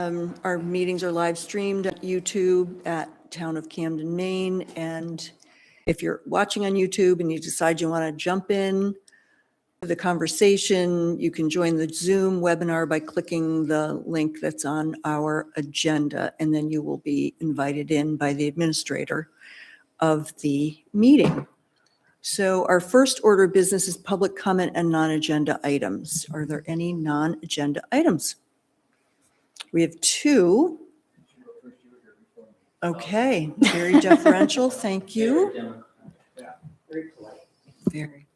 Our meetings are live streamed at YouTube at Town of Camden, Maine. And if you're watching on YouTube and you decide you want to jump in to the conversation, you can join the Zoom webinar by clicking the link that's on our agenda, and then you will be invited in by the administrator of the meeting. So our first order of business is public comment and non-agenda items. Are there any non-agenda items? We have two. Okay, very deferential, thank you. Very polite. Very.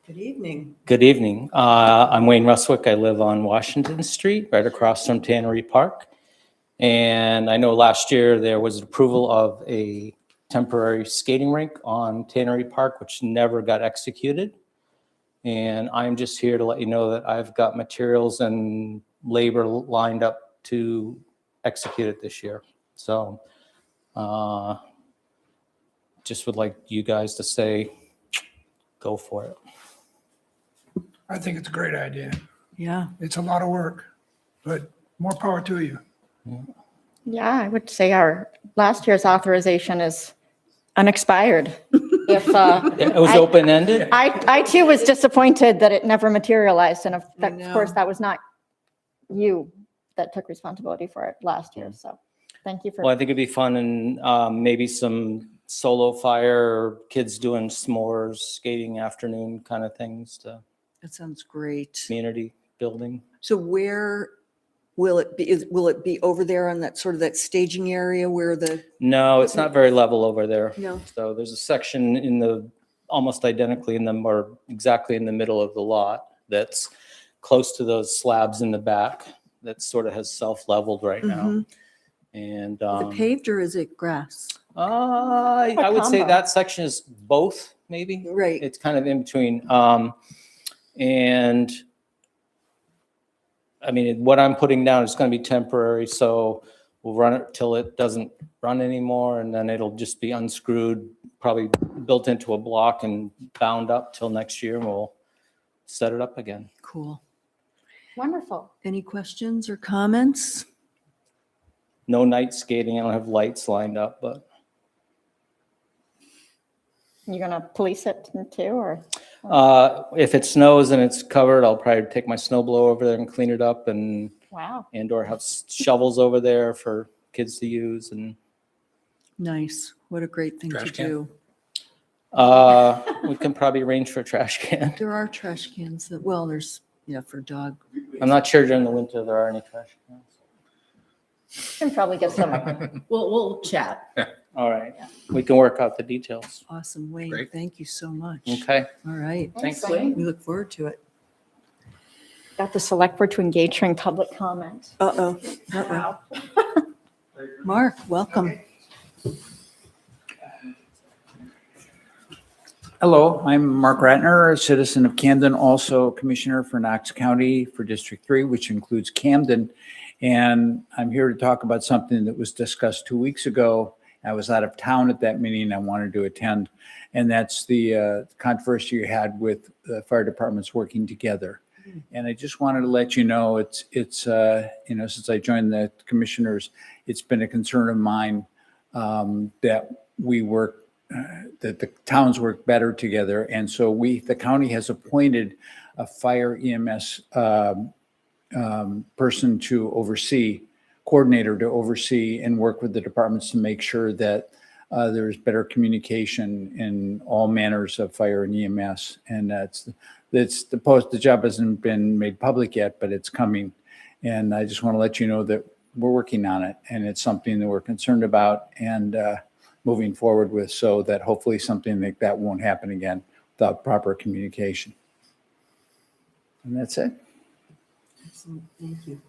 Good evening. Good evening. I'm Wayne Ruswick. I live on Washington Street, right across from Tannery Park. And I know last year there was approval of a temporary skating rink on Tannery Park, which never got executed. And I'm just here to let you know that I've got materials and labor lined up to execute it this year. So just would like you guys to say, go for it. I think it's a great idea. Yeah. It's a lot of work, but more power to you. Yeah, I would say our last year's authorization is unexpired. If It was open-ended? I too was disappointed that it never materialized, and of know. course, that was not you that took responsibility for it last year, so thank you for. Well, I think it'd be fun, and maybe some solo fire, kids doing s'mores, skating afternoon kind of things to That sounds great. community building. So where will it be? Will it be over there on that sort of that staging area where the, No, it's not very level over there. no? So there's a section in the, almost identically in the, or exactly in the middle of the lot that's close to those slabs in the back that sort of has self-leveled right now. Mhm. And Is it paved or is it grass? I would say combo. that section is both, maybe. Right. It's kind of in between. And I mean, what I'm putting down is going to be temporary, so we'll run it till it doesn't run anymore, and then it'll just be unscrewed, probably built into a block and bound up till next year, and we'll set it up again. Cool. Wonderful. Any questions or comments? No night skating. I don't have lights lined up, but You're gonna police it too, or? if it snows and it's covered, I'll probably take my snow blower over there and clean it up, and Wow. or have shovels over there for kids to use. And Nice. What a great thing to Trash can? do. we can probably arrange for a trash can. There are trash cans that, well, there's, yeah, for dog. I'm not sure during the winter there are any trash cans. Can probably get some. We'll chat. All right, we can work out the details. Awesome, Wayne. Great. Thank you so much. Okay, All right. thanks. Wayne. We look forward to it. Got the select board to engage during public comment. Uh-oh. Uh-oh. Wow. Mark, welcome. Hello, I'm Mark Ratner, a citizen of Camden, also Commissioner for Knox County for District 3, which includes Camden. And I'm here to talk about something that was discussed 2 weeks ago. I was out of town at that meeting. I wanted to attend. And that's the controversy you had with the fire departments working together. And I just wanted to let you know, it's since I joined the commissioners, it's been a concern of mine that we work that the towns work better together. And so the county has appointed a fire EMS person to oversee, coordinator to oversee and work with the departments to make sure that there's better communication in all manners of fire and EMS. And the job hasn't been made public yet, but it's coming. And I just want to let you know that we're working on it, and it's something that we're concerned about and moving forward with, so that hopefully something like that won't happen again without proper communication. And that's it. Excellent. Thank you.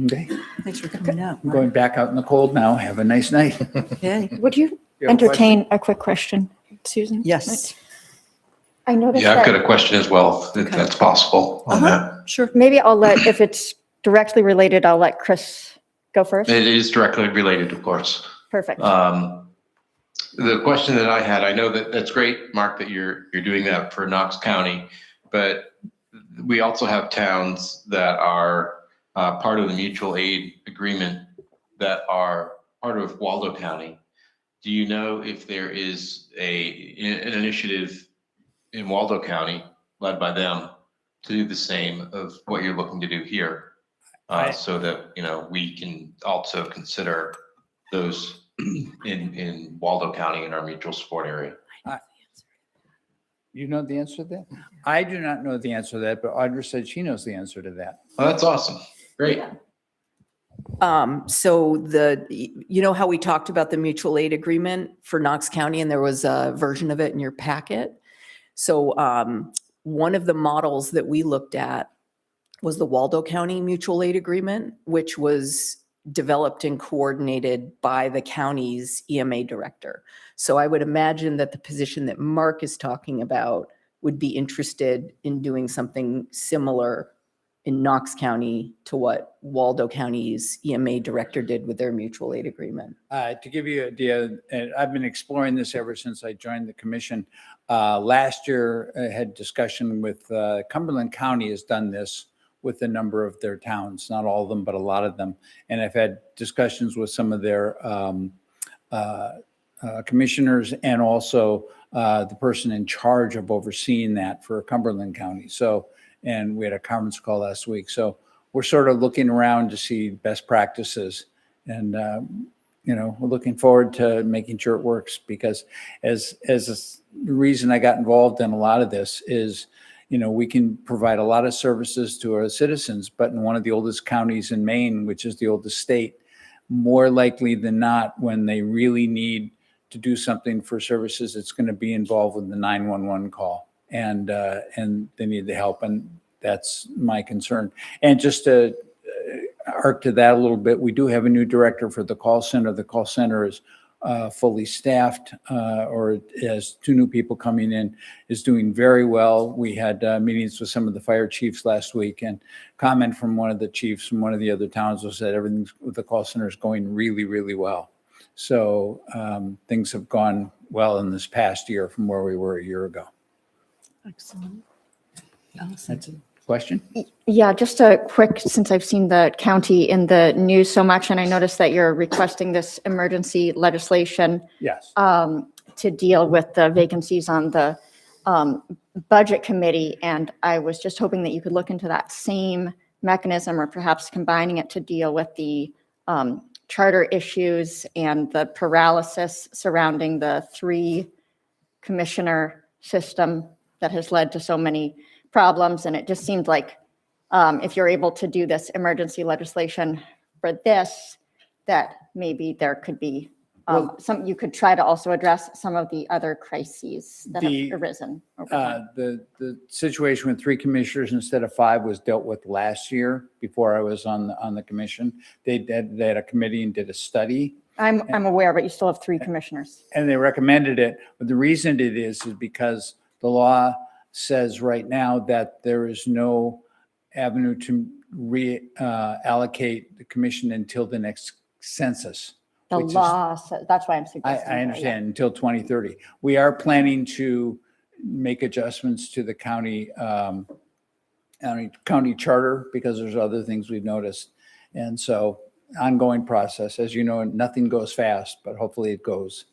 Okay. Thanks for coming out. I'm going back out in the cold now. Have a nice night. Okay. Would you You have a entertain a quick question, Susan? Yes. I noticed Yeah, I've got that, a question as well, if Okay. that's possible on that. Uh-huh. Sure. maybe if it's directly related, I'll let Chris go first. It is directly related, of course. Perfect. The question that I had, I know that that's great, Mark, that you're doing that for Knox County, but we also have towns that are part of the mutual aid agreement that are part of Waldo County. Do you know if there is an initiative in Waldo County led by them to do the same of what you're looking to do here? So that, we can also consider those in Waldo County in our mutual support area. You know the answer to that? I do not know the answer to that, but Audra said she knows the answer to that. Well, that's awesome. Great. So you know how we talked about the mutual aid agreement for Knox County, and there was a version of it in your packet? So one of the models that we looked at was the Waldo County mutual aid agreement, which was developed and coordinated by the county's EMA director. So I would imagine that the position that Mark is talking about would be interested in doing something similar in Knox County to what Waldo County's EMA director did with their mutual aid agreement. To give you an idea, and I've been exploring this ever since I joined the commission. Last year, I had discussion with Cumberland County has done this with a number of their towns, not all of them, but a lot of them. And I've had discussions with some of their commissioners and also the person in charge of overseeing that for Cumberland County. And we had a conference call last week. So we're sort of looking around to see best practices. And, we're looking forward to making sure it works, because as the reason I got involved in a lot of this is, we can provide a lot of services to our citizens, but in one of the oldest counties in Maine, which is the oldest state, more likely than not, when they really need to do something for services, it's going to be involved with the 911 call, and they need the help, and that's my concern. And just to arc to that a little bit, we do have a new director for the call center. The call center is fully staffed, or has 2 new people coming in, is doing very well. We had meetings with some of the fire chiefs last week, and comment from one of the chiefs from one of the other towns was that everything with the call center is going really, really well. So things have gone well in this past year from where we were a year ago. Excellent. That's a question? Yeah, just a quick, since I've seen the county in the news so much, and I noticed that you're requesting this emergency legislation Yes. to deal with the vacancies on the budget committee. And I was just hoping that you could look into that same mechanism, or perhaps combining it to deal with the charter issues and the paralysis surrounding the 3 commissioner system that has led to so many problems. And it just seemed like if you're able to do this emergency legislation for this, that maybe there could be you could try to also address some of the other crises that have arisen over time. The situation with 3 commissioners instead of 5 was dealt with last year before I was on the commission. They had a committee and did a study. I'm aware, but you still have 3 commissioners. And they recommended it. But the reason it is because the law says right now that there is no avenue to reallocate the commission until the next census. The law says, that's why I'm suggesting. I understand, until 2030. We are planning to make adjustments to the county charter, because there's other things we've noticed. And so ongoing process, as you know, nothing goes fast, but hopefully it goes.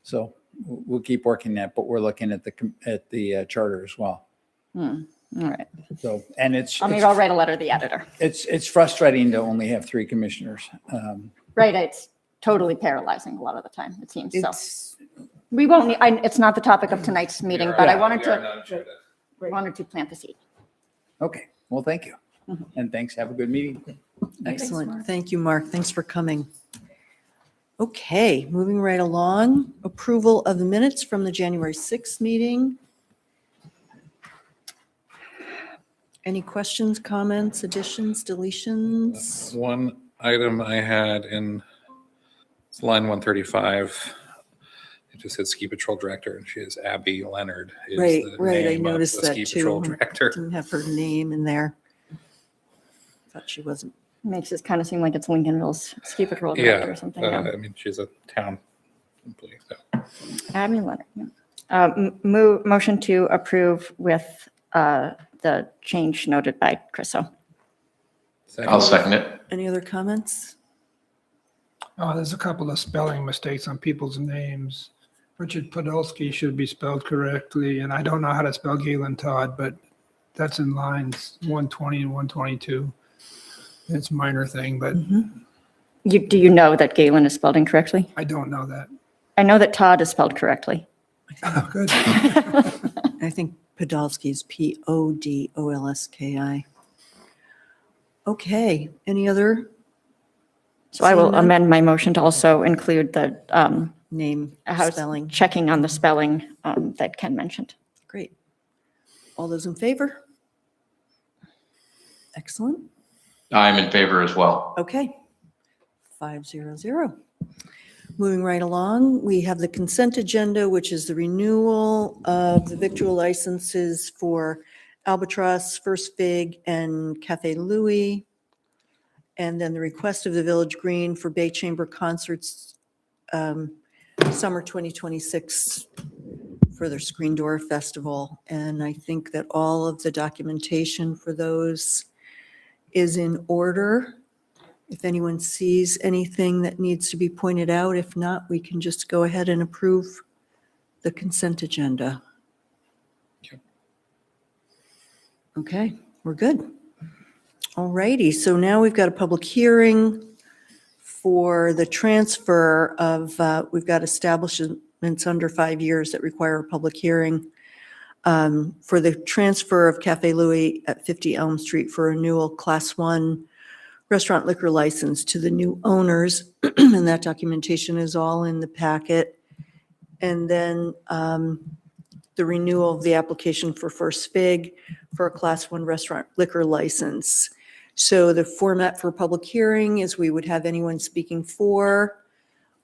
So we'll keep working that, but we're looking at the charter as well. All right. So, and Maybe I'll write a letter to the editor. it's frustrating to only have 3 commissioners. Right. It's totally paralyzing a lot of the time, it seems. So we won't need, it's not the topic of tonight's meeting, but I wanted to plant the seed. Okay, well, thank you. And thanks. Have a good meeting. Excellent. Thank you, Mark. Thanks for coming. Okay, moving right along. Approval of the minutes from the January 6th meeting. Any questions, comments, additions, deletions? One item I had in it's line 135, it just said ski patrol director, and she is Abby Leonard. Is Right, the right. I name of noticed the that ski too. patrol director. Didn't have her name in there. Thought she wasn't. Makes it kind of seem like it's Lincolnville's ski patrol director or something. I mean, she's a town employee. So. Abby Leonard. Yeah. Motion to approve with the change noted by Chriso. I'll second it. Any other comments? Oh, there's a couple of spelling mistakes on people's names. Richard Podolsky should be spelled correctly, and I don't know how to spell Galen Todd, but that's in lines 120 and 122. It's a minor thing, but Do you know that Galen is spelled incorrectly? I don't know that. I know that Todd is spelled correctly. Oh, good. I think Podolsky is Podolski. Okay, any other So I will Seeing none? amend my motion to also include the name house spelling? checking on the spelling that Ken mentioned. Great. All those in favor? Excellent. I'm in favor as well. Okay. 500. Moving right along, we have the consent agenda, which is the renewal of the victual licenses for Albatross, First Fig, and Cafe Louis. And then the request of the Village Green for Bay Chamber Concerts, Summer 2026 for their Screen Door Festival. And I think that all of the documentation for those is in order. If anyone sees anything that needs to be pointed out, if not, we can just go ahead and approve the consent agenda. Okay, we're good. All righty, so now we've got a public hearing for the transfer of, we've got establishments under 5 years that require a public hearing for the transfer of Cafe Louis at 50 Elm Street for renewal Class 1 restaurant liquor license to the new owners, and that documentation is all in the packet. And then the renewal of the application for First Fig for a Class 1 restaurant liquor license. So the format for public hearing is we would have anyone speaking for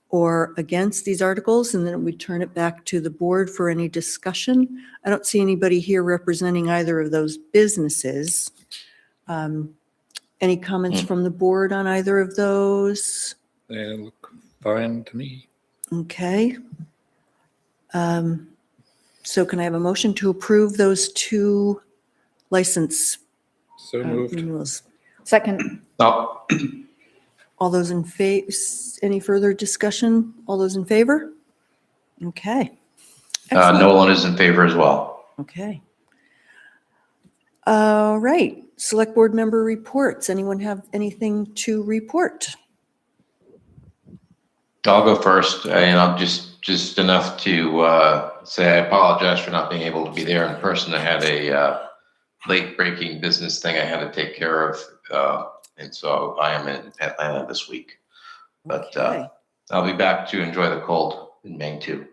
or against these articles, and then we turn it back to the board for any discussion. I don't see anybody here representing either of those businesses. Any comments from the board on either of those? They look fine to me. Okay. So can I have a motion to approve those two license So moved. renewals? Second, Oh, All those in favor, any further discussion? All those in favor? Okay. Excellent. Nolan is in favor as well. Okay. All right, select board member reports. Anyone have anything to report? I'll go first, and I'll just enough to say I apologize for not being able to be there in person. I had a late breaking business thing I had to take care of, and so I am in Atlanta this week. But Okay. I'll be back to enjoy the cold in Maine too.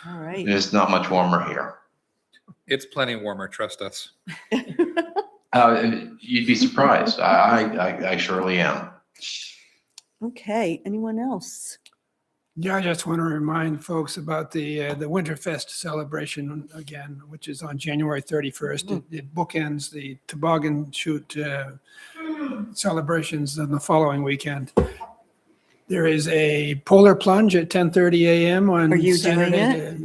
All right. It's not much warmer here. It's plenty warmer, trust us. You'd be surprised. I surely am. Okay, anyone else? Yeah, I just want to remind folks about the Winterfest celebration again, which is on January 31st. It bookends the toboggan chute celebrations on the following weekend. There is a polar plunge at 10:30 a.m. on Are you doing Saturday.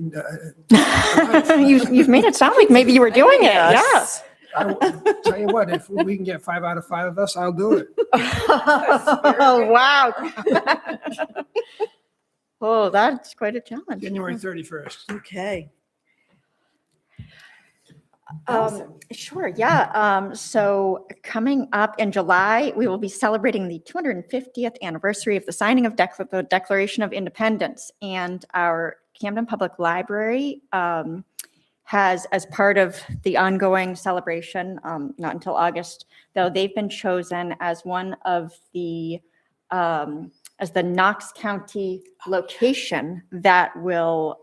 you've made it sound like maybe you were doing it. Yeah. Yes. I will tell you what, if we can get 5 out of 5 of us, I'll do it. Oh, wow. Oh, that's quite a challenge. January 31st. Okay. Sure, yeah. So coming up in July, we will be celebrating the 250th anniversary of the signing of the Declaration of Independence. And our Camden Public Library has, as part of the ongoing celebration, not until August, though, they've been chosen as one of the as the Knox County location that will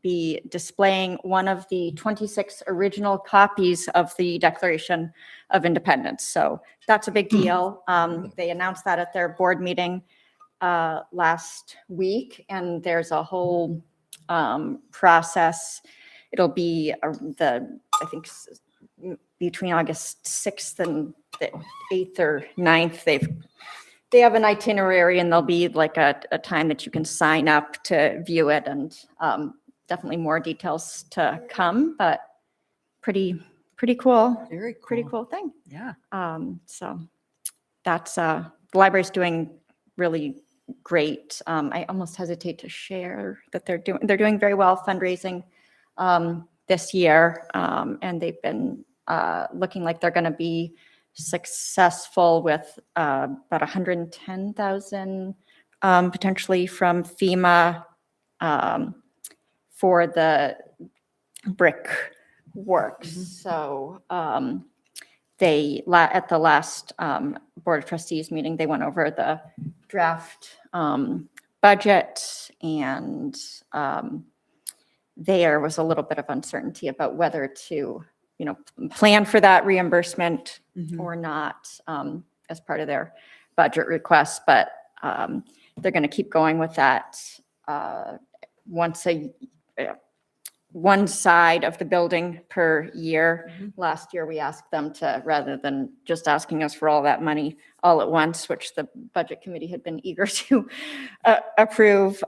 be displaying one of the 26 original copies of the Declaration of Independence. So that's a big deal. They announced that at their board meeting last week, and there's a whole process. It'll be I think between August 6th and the 8th or 9th. They have an itinerary, and there'll be like a time that you can sign up to view it, and definitely more details to come, but pretty pretty cool, Very cool. pretty cool thing. Yeah. So that's, the library's doing really great. I almost hesitate to share that they're doing very well fundraising this year. And they've been looking like they're going to be successful with about 110,000 potentially from FEMA for the brick works. So at the last Board of Trustees meeting, they went over the draft budget, and there was a little bit of uncertainty about whether to, plan for that reimbursement or not as part of their budget request. But they're going to keep going with that one side of the building per year. Last year, we asked them to, rather than just asking us for all that money all at once, which the budget committee had been eager to approve,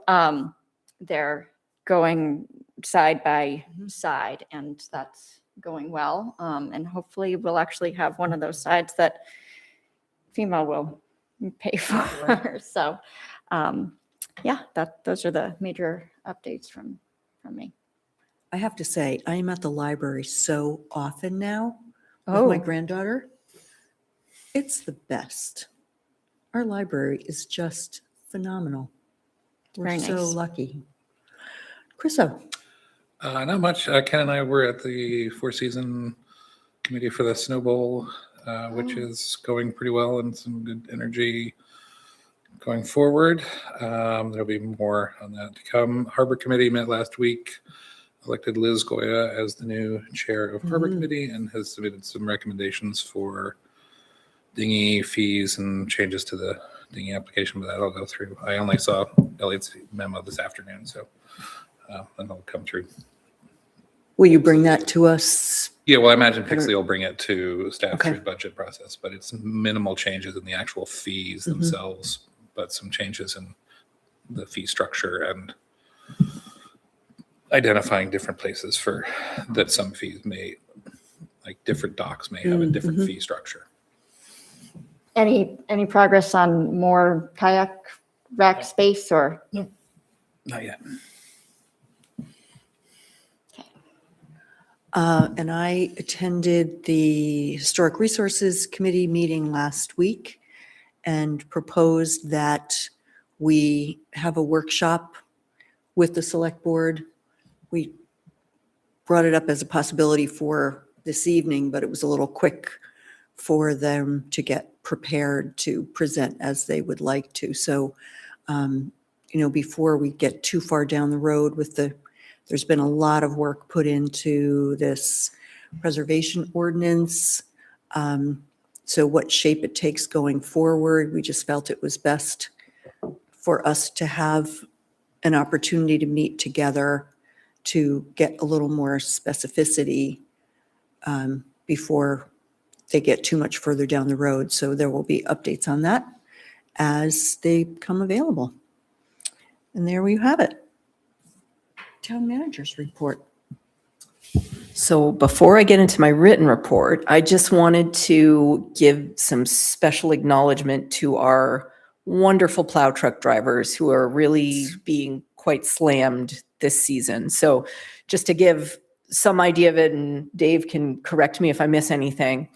they're going side by side, and that's going well. And hopefully we'll actually have one of those sides that FEMA will pay for. So yeah, those are the major updates from me. I have to say, I am at the library so often now with my granddaughter. It's the best. Our library is just phenomenal. We're Very so nice. lucky. Chriso, Not much. Ken and I were at the Four Season Committee for the Snow Bowl, which is going pretty well and some good energy going forward. There'll be more on that to come. Harbor Committee met last week, elected Liz Goya as the new chair of Harbor Committee, and has submitted some recommendations for dinghy fees and changes to the dinghy application, but that'll go through. I only saw Elliot's memo this afternoon, so and it'll come through. will you bring that to us? Yeah, well, I imagine Pixley will bring it to staff Okay. through the budget process, but it's minimal changes in the actual fees themselves, but some changes in the fee structure and identifying different places for that some fees may, like different docks may have a different fee structure. Any progress on more kayak rack space or? Not yet. And I attended the Historic Resources Committee meeting last week and proposed that we have a workshop with the select board. We brought it up as a possibility for this evening, but it was a little quick for them to get prepared to present as they would like to. So, before we get too far down the road with there's been a lot of work put into this preservation ordinance. So what shape it takes going forward, we just felt it was best for us to have an opportunity to meet together to get a little more specificity before they get too much further down the road. So there will be updates on that as they become available. And there we have it. Town manager's report. So before I get into my written report, I just wanted to give some special acknowledgement to our wonderful plow truck drivers who are really being quite slammed this season. So just to give some idea of it, and Dave can correct me if I miss anything,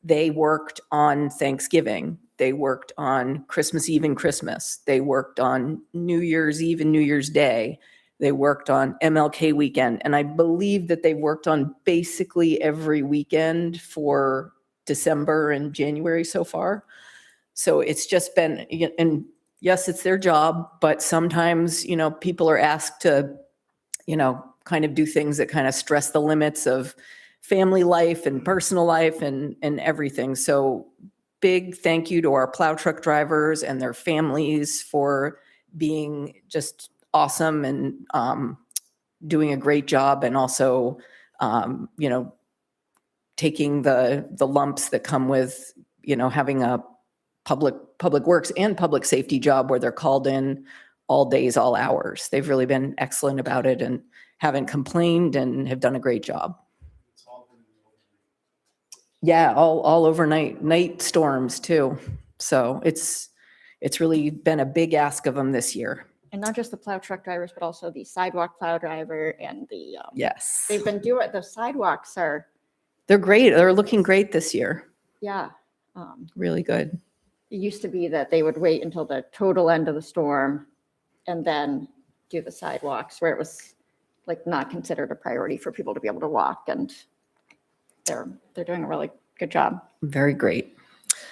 they worked on Thanksgiving. They worked on Christmas Eve and Christmas. They worked on New Year's Eve and New Year's Day. They worked on MLK weekend. And I believe that they worked on basically every weekend for December and January so far. So it's just been, and yes, it's their job, but sometimes, people are asked to, kind of do things that kind of stress the limits of family life and personal life and everything. So big thank you to our plow truck drivers and their families for being just awesome and doing a great job, and also, taking the lumps that come with, having a public works and public safety job where they're called in all days, all hours. They've really been excellent about it and haven't complained and have done a great job. Yeah, all overnight, night storms too. So it's really been a big ask of them this year. And not just the plow truck drivers, but also the sidewalk plow driver and Yes. they've been doing, the sidewalks are, They're great. They're looking great this year. yeah. Really good. It used to be that they would wait until the total end of the storm and then do the sidewalks where it was like not considered a priority for people to be able to walk, and they're doing a really good job. Very great.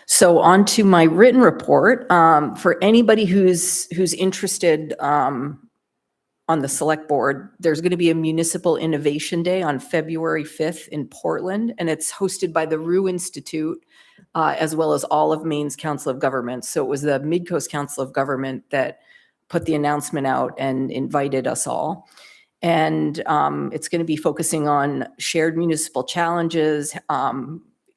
So on to my written report. For anybody who's interested on the select board, there's going to be a Municipal Innovation Day on February 5th in Portland, and it's hosted by the Rue Institute, as well as all of Maine's Council of Governments. So it was the Midcoast Council of Government that put the announcement out and invited us all. And it's going to be focusing on shared municipal challenges,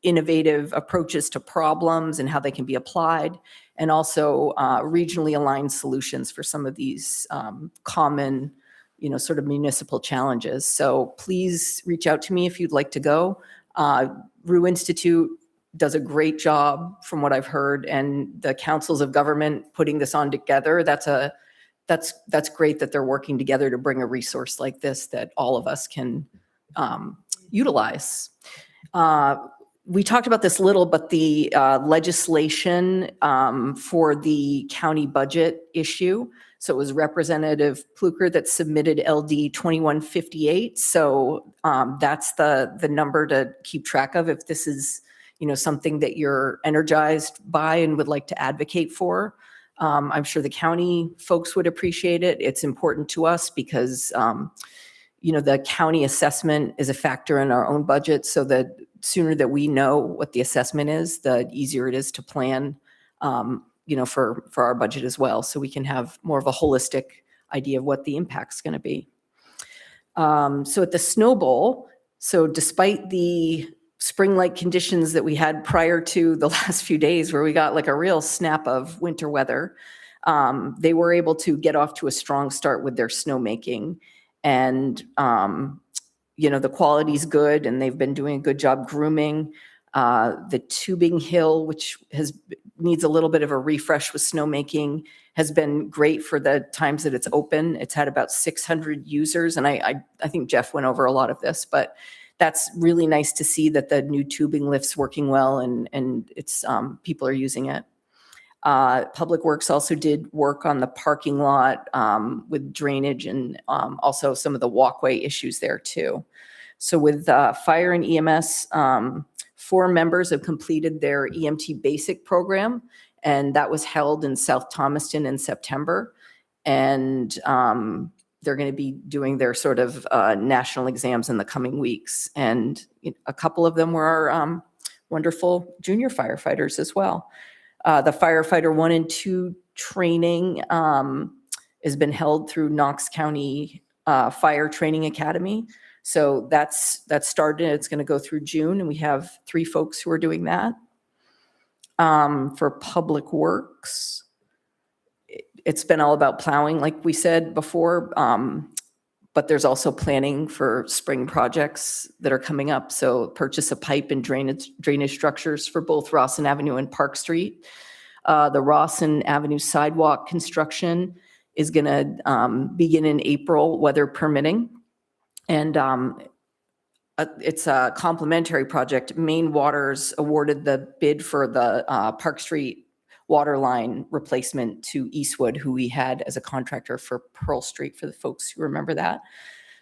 innovative approaches to problems and how they can be applied, and also regionally aligned solutions for some of these common, sort of municipal challenges. So please reach out to me if you'd like to go. Rue Institute does a great job from what I've heard, and the councils of government putting this on together, that's great that they're working together to bring a resource like this that all of us can utilize. We talked about this little, but the legislation for the county budget issue. So it was Representative Pluker that submitted LD 2158. So that's the number to keep track of if this is, something that you're energized by and would like to advocate for. I'm sure the county folks would appreciate it. It's important to us because, the county assessment is a factor in our own budget, so that sooner that we know what the assessment is, the easier it is to plan, for our budget as well. So we can have more of a holistic idea of what the impact's going to be. So at the Snow Bowl, so despite the spring-like conditions that we had prior to the last few days where we got like a real snap of winter weather, they were able to get off to a strong start with their snowmaking. And, the quality's good, and they've been doing a good job grooming. The tubing hill, which needs a little bit of a refresh with snowmaking, has been great for the times that it's open. It's had about 600 users, and I think Jeff went over a lot of this, but that's really nice to see that the new tubing lift's working well, and it's people are using it. Public Works also did work on the parking lot with drainage and also some of the walkway issues there too. So with fire and EMS, 4 members have completed their EMT basic program, and that was held in South Thomaston in September. And they're going to be doing their sort of national exams in the coming weeks. And a couple of them were our wonderful junior firefighters as well. The firefighter 1 and 2 training has been held through Knox County Fire Training Academy. So that's started. It's going to go through June, and we have 3 folks who are doing that. For Public Works, it's been all about plowing, like we said before, but there's also planning for spring projects that are coming up. So purchase of pipe and drainage structures for both Rawson Avenue and Park Street. The Rawson Avenue sidewalk construction is going to begin in April, weather permitting. And it's a complementary project. Maine Waters awarded the bid for the Park Street water line replacement to Eastwood, who we had as a contractor for Pearl Street, for the folks who remember that.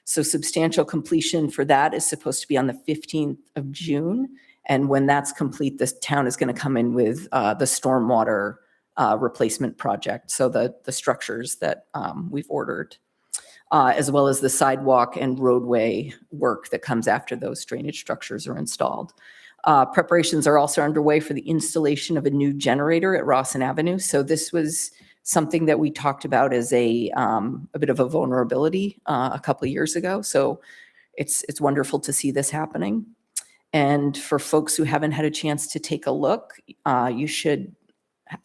So substantial completion for that is supposed to be on the 15th of June. And when that's complete, this town is going to come in with the stormwater replacement project. So the structures that we've ordered, as well as the sidewalk and roadway work that comes after those drainage structures are installed. Preparations are also underway for the installation of a new generator at Rawson Avenue. So this was something that we talked about as a bit of a vulnerability a couple of years ago. So it's wonderful to see this happening. And for folks who haven't had a chance to take a look, you should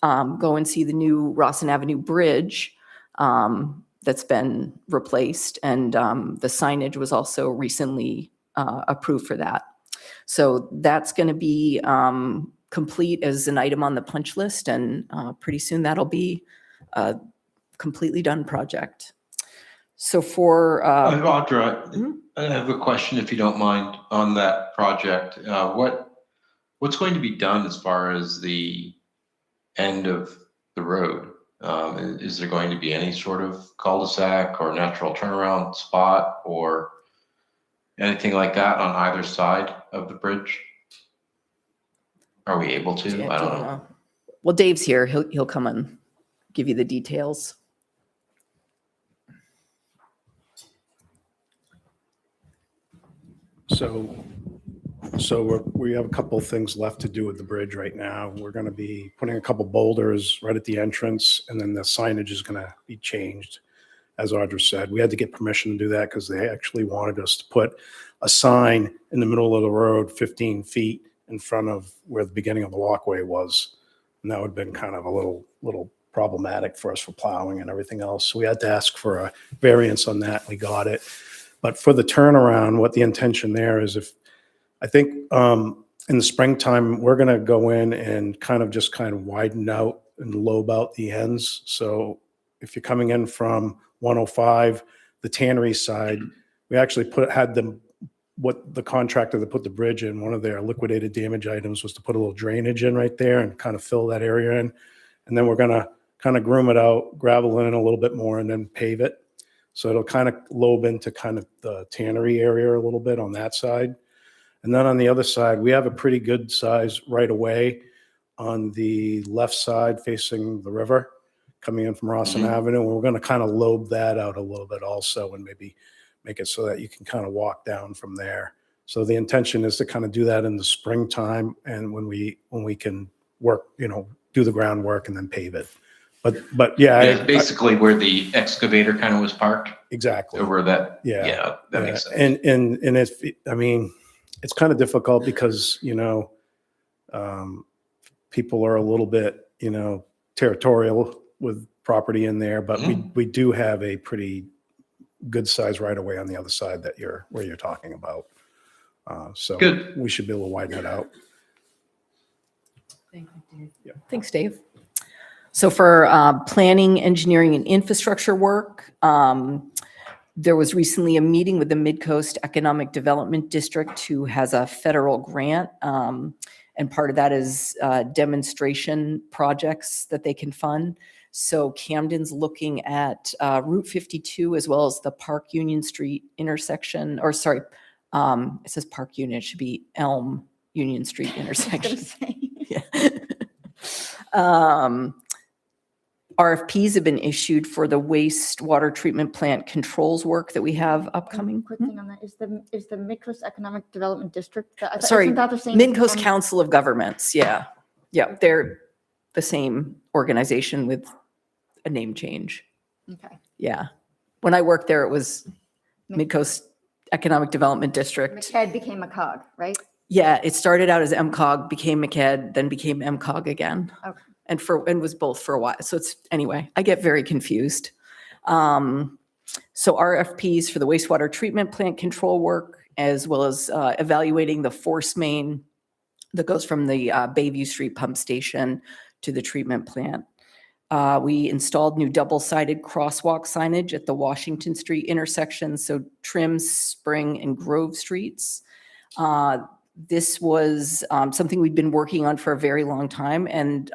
go and see the new Rawson Avenue Bridge that's been replaced. And the signage was also recently approved for that. So that's going to be complete as an item on the punch list, and pretty soon that'll be a completely done project. So for Audra, Mhm. I have a question, if you don't mind, on that project. What's going to be done as far as the end of the road? Is there going to be any sort of cul-de-sac or natural turnaround spot or anything like that on either side of the bridge? Are we able to? Dan, I do you don't know. wanna- Well, Dave's here. He'll come and give you the details. We have a couple of things left to do with the bridge right now. We're going to be putting a couple boulders right at the entrance, and then the signage is going to be changed. As Audra said, we had to get permission to do that because they actually wanted us to put a sign in the middle of the road 15 feet in front of where the beginning of the walkway was. And that would have been kind of a little problematic for us for plowing and everything else. So we had to ask for a variance on that. We got it. But for the turnaround, what the intention there is, I think in the springtime, we're going to go in and kind of widen out and lobe out the ends. So if you're coming in from 105, the tannery side, we actually what the contractor that put the bridge in, one of their liquidated damage items was to put a little drainage in right there and kind of fill that area in. And then we're going to kind of groom it out, gravel in a little bit more, and then pave it. So it'll kind of lobe into kind of the tannery area a little bit on that side. And then on the other side, we have a pretty good size right away on the left side facing the river coming in from Rawson Avenue. And we're going to kind of lobe that out a little bit also and maybe make it so that you can kind of walk down from there. So the intention is to kind of do that in the springtime and when we can work, do the groundwork and then pave it. But yeah. Basically where the excavator kind of was parked Exactly. over that. Yeah. That makes sense. And it's kind of difficult because, people are a little bit, territorial with property in there, but we do have a pretty good size right away on the other side where you're talking about. So Good. we should be able to widen it out. Thanks, Dave. So for planning, engineering, and infrastructure work, there was recently a meeting with the Mid-Coast Economic Development District, who has a federal grant. And part of that is demonstration projects that they can fund. So Camden's looking at Route 52 as well as the Park Union Street intersection, or sorry, it says Park Union, it should be Elm Union Street intersection. Yeah. RFPs have been issued for the wastewater treatment plant controls work that we have upcoming. Quick thing on that, is the Mid-Coast Economic Development District? Sorry, isn't that the same Mid-Coast one? Council of Governments, yeah. Yeah, they're the same organization with a name change. Okay. Yeah. When I worked there, it was Mid-Coast Economic Development District. McKed became a cog, right? Yeah, it started out as MCOG, became McKed, then became MCOG again. Okay. And was both for a while. So anyway, I get very confused. So RFPs for the wastewater treatment plant control work, as well as evaluating the force main that goes from the Bayview Street pump station to the treatment plant. We installed new double-sided crosswalk signage at the Washington Street intersection, so Trim, Spring, and Grove Streets. This was something we'd been working on for a very long time, and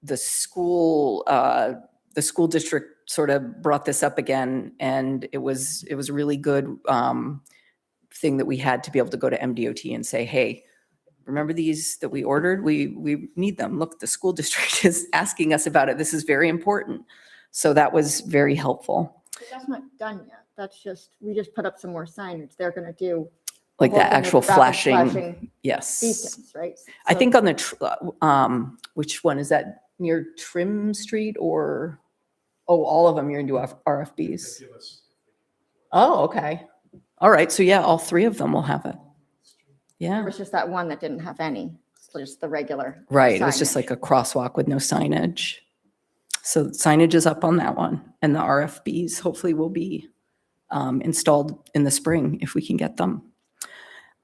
the school district sort of brought this up again, and it was a really good thing that we had to be able to go to MDOT and say, hey, remember these that we ordered? We need them. Look, the school district is asking us about it. This is very important. So that was very helpful. But that's not done yet. We just put up some more signage. They're going to do. Like whole the thing with actual rapid flashing. Yes. beacons, right? I So- think on the, which one is that, near Trim Street or, all of them you're into RFBs? Oh, okay. All right. So yeah, all three of them will have it. There Yeah. was just that one that didn't have any, so just the regular. Right. It was just signage. like a crosswalk with no signage. So signage is up on that one. And the RFBs hopefully will be installed in the spring if we can get them.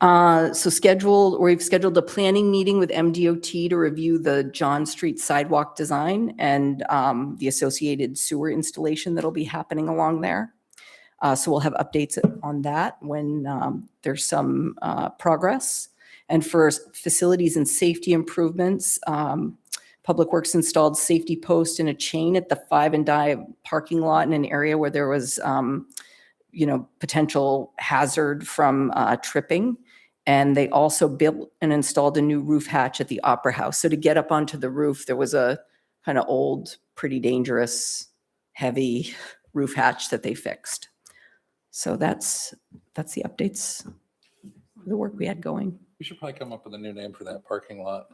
We've scheduled a planning meeting with MDOT to review the John Street sidewalk design and the associated sewer installation that'll be happening along there. So we'll have updates on that when there's some progress. And for facilities and safety improvements, Public Works installed safety posts and a chain at the 5 and Dive parking lot in an area where there was, potential hazard from tripping. And they also built and installed a new roof hatch at the Opera House. So to get up onto the roof, there was a kind of old, pretty dangerous, heavy roof hatch that they fixed. So that's the updates, the work we had going. We should probably come up with a new name for that parking lot.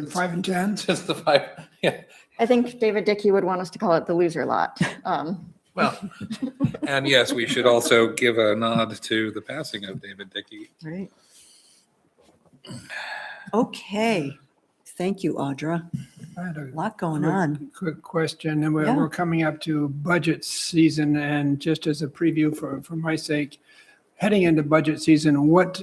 5 and 10? Just the 5, yeah. I think David Dickey would want us to call it the loser lot. Well, and yes, we should also give a nod to the passing of David Dickey. Right. Okay. Thank you, Audra. I had A lot going on. quick question, and Yeah. we're coming up to budget season, and just as a preview for my sake, heading into budget season, what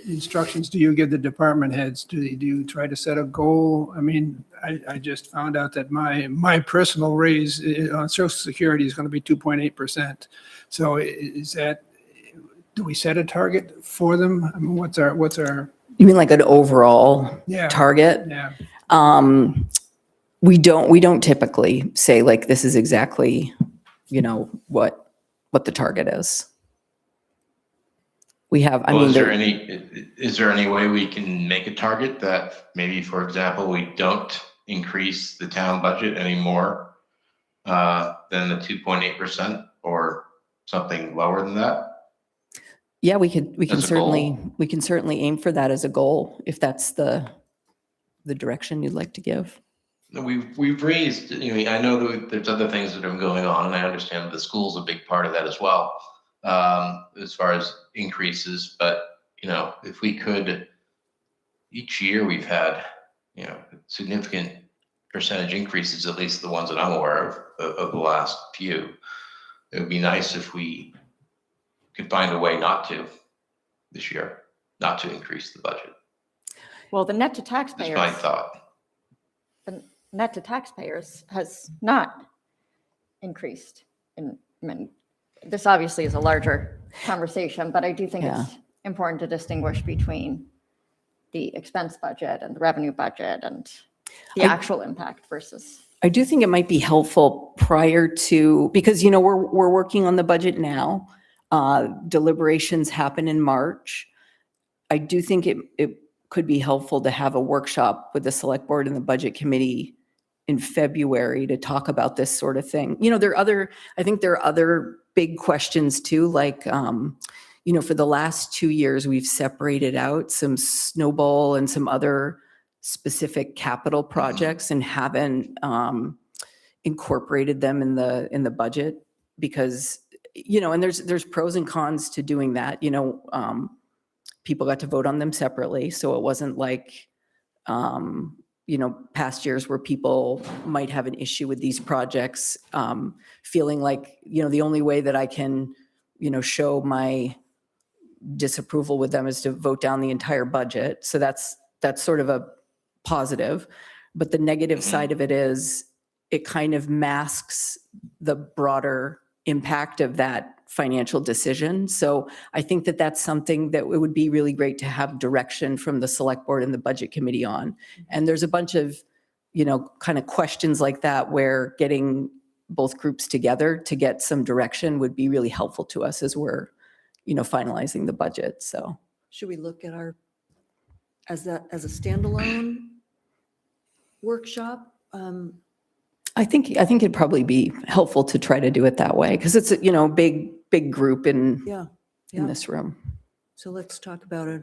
instructions do you give the department heads? Do you try to set a goal? I mean, I just found out that my personal raise on Social Security is going to be 2.8%. So do we set a target for them? I mean, what's our, You mean like an overall yeah, target? yeah. We don't typically say like, this is exactly, what the target is. We have, Well, is there any way we can make a target that maybe, for example, we don't increase the town budget any more than the 2.8% or something lower than that? Yeah, we can As a certainly aim for that as a goal, if that's the direction you'd like to give. We've raised, I know that there's other things that are going on, and I understand the school's a big part of that as well, as far as increases. But, if we could, each year we've had, significant percentage increases, at least the ones that I'm aware of the last few. It would be nice if we could find a way not to this year, not to increase the budget. Well, the net to That's taxpayers. my thought. The net to taxpayers has not increased. I mean, this obviously is a larger conversation, but I do think it's important to distinguish between the expense budget and the revenue budget and the actual impact versus. I do think it might be helpful prior to, because, we're working on the budget now. Deliberations happen in March. I do think it could be helpful to have a workshop with the select board and the budget committee in February to talk about this sort of thing. I think there are other big questions too, like, for the last 2 years, we've separated out some snowball and some other specific capital projects and haven't incorporated them in the budget because, and there's pros and cons to doing that. People got to vote on them separately. So it wasn't like, past years where people might have an issue with these projects, feeling like, the only way that I can, show my disapproval with them is to vote down the entire budget. So that's sort of a positive. But the negative side of it is it kind of masks the broader impact of that financial decision. So I think that that's something that it would be really great to have direction from the select board and the budget committee on. And there's a bunch of, kind of questions like that where getting both groups together to get some direction would be really helpful to us as we're, finalizing the budget. So Should we look at as a standalone workshop? I think it'd probably be helpful to try to do it that way because it's a, big group in Yeah. this room So let's talk about a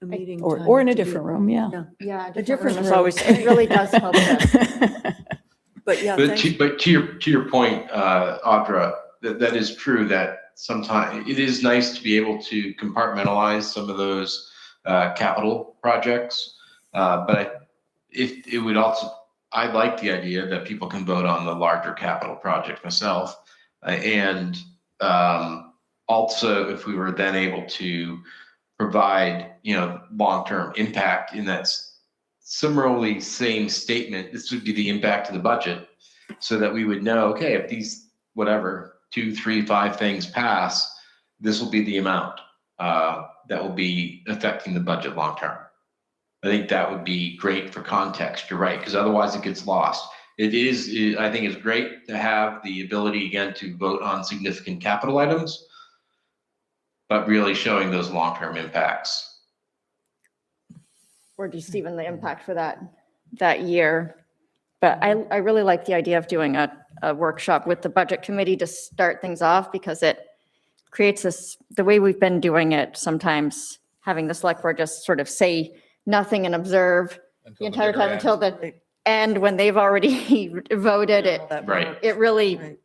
meeting. or time in a to do different that. room. Yeah. Yeah, A different room is room. always, it really does help us. But yeah, But thanks. to your point, Audra, that is true that sometimes it is nice to be able to compartmentalize some of those capital projects. But if it would also, I like the idea that people can vote on the larger capital project myself. And also, if we were then able to provide, long-term impact in that similarly same statement, this would be the impact of the budget, so that we would know, okay, if these, whatever, 2, 3, 5 things pass, this will be the amount that will be affecting the budget long-term. I think that would be great for context. You're right, because otherwise it gets lost. I think it's great to have the ability again to vote on significant capital items, but really showing those long-term impacts. Or just even the impact for that year. But I really like the idea of doing a workshop with the budget committee to start things off, because it creates this, the way we've been doing it, sometimes having the select board just sort of say nothing and observe the entire time until the end when they've already voted it. Right. It really Right.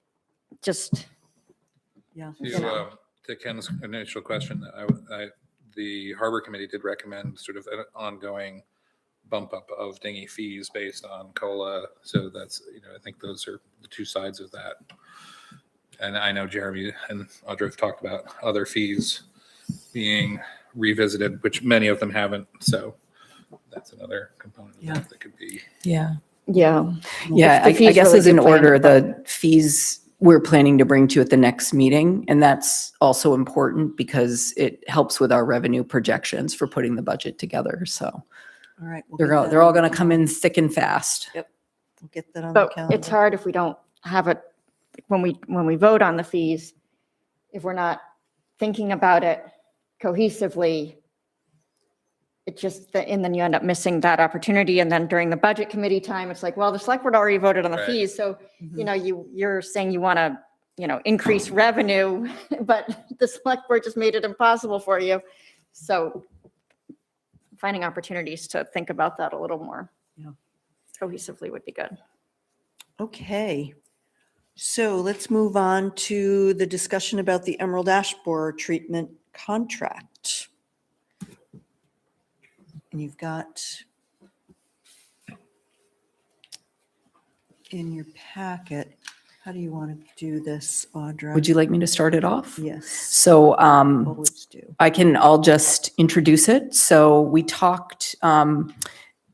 just, Yeah. To Ken's initial question, the Harbor Committee did recommend sort of an ongoing bump up of dinghy fees based on COLA. So that's, I think those are the two sides of that. And I know Jeremy and Audra have talked about other fees being revisited, which many of them haven't. So that's another component of that could be. Yeah. yeah. Yeah, The I fees guess really as do in play into order, the the fees we're planning to bring to you at the next meeting, and that's also important because it helps with our revenue projections for putting the budget together. So All right. we'll they're get all, that they're all on going the to come in calendar. thick and fast. We'll get that on the But calendar. it's hard if we don't have it, when we vote on the fees, if we're not thinking about it cohesively, it just, and then you end up missing that opportunity. And then during the budget committee time, it's like, well, the select board already voted on the Right. fees. So, you're saying you want to, increase revenue, but the select board just made it impossible for you. So finding opportunities to think about that a little more cohesively would be good. Okay. So let's move on to the discussion about the emerald ash borer treatment contract. And you've got in your packet, how do you want to do this, Audra? Would you like me to start it off? Yes, So always do. I'll just introduce it. So we talked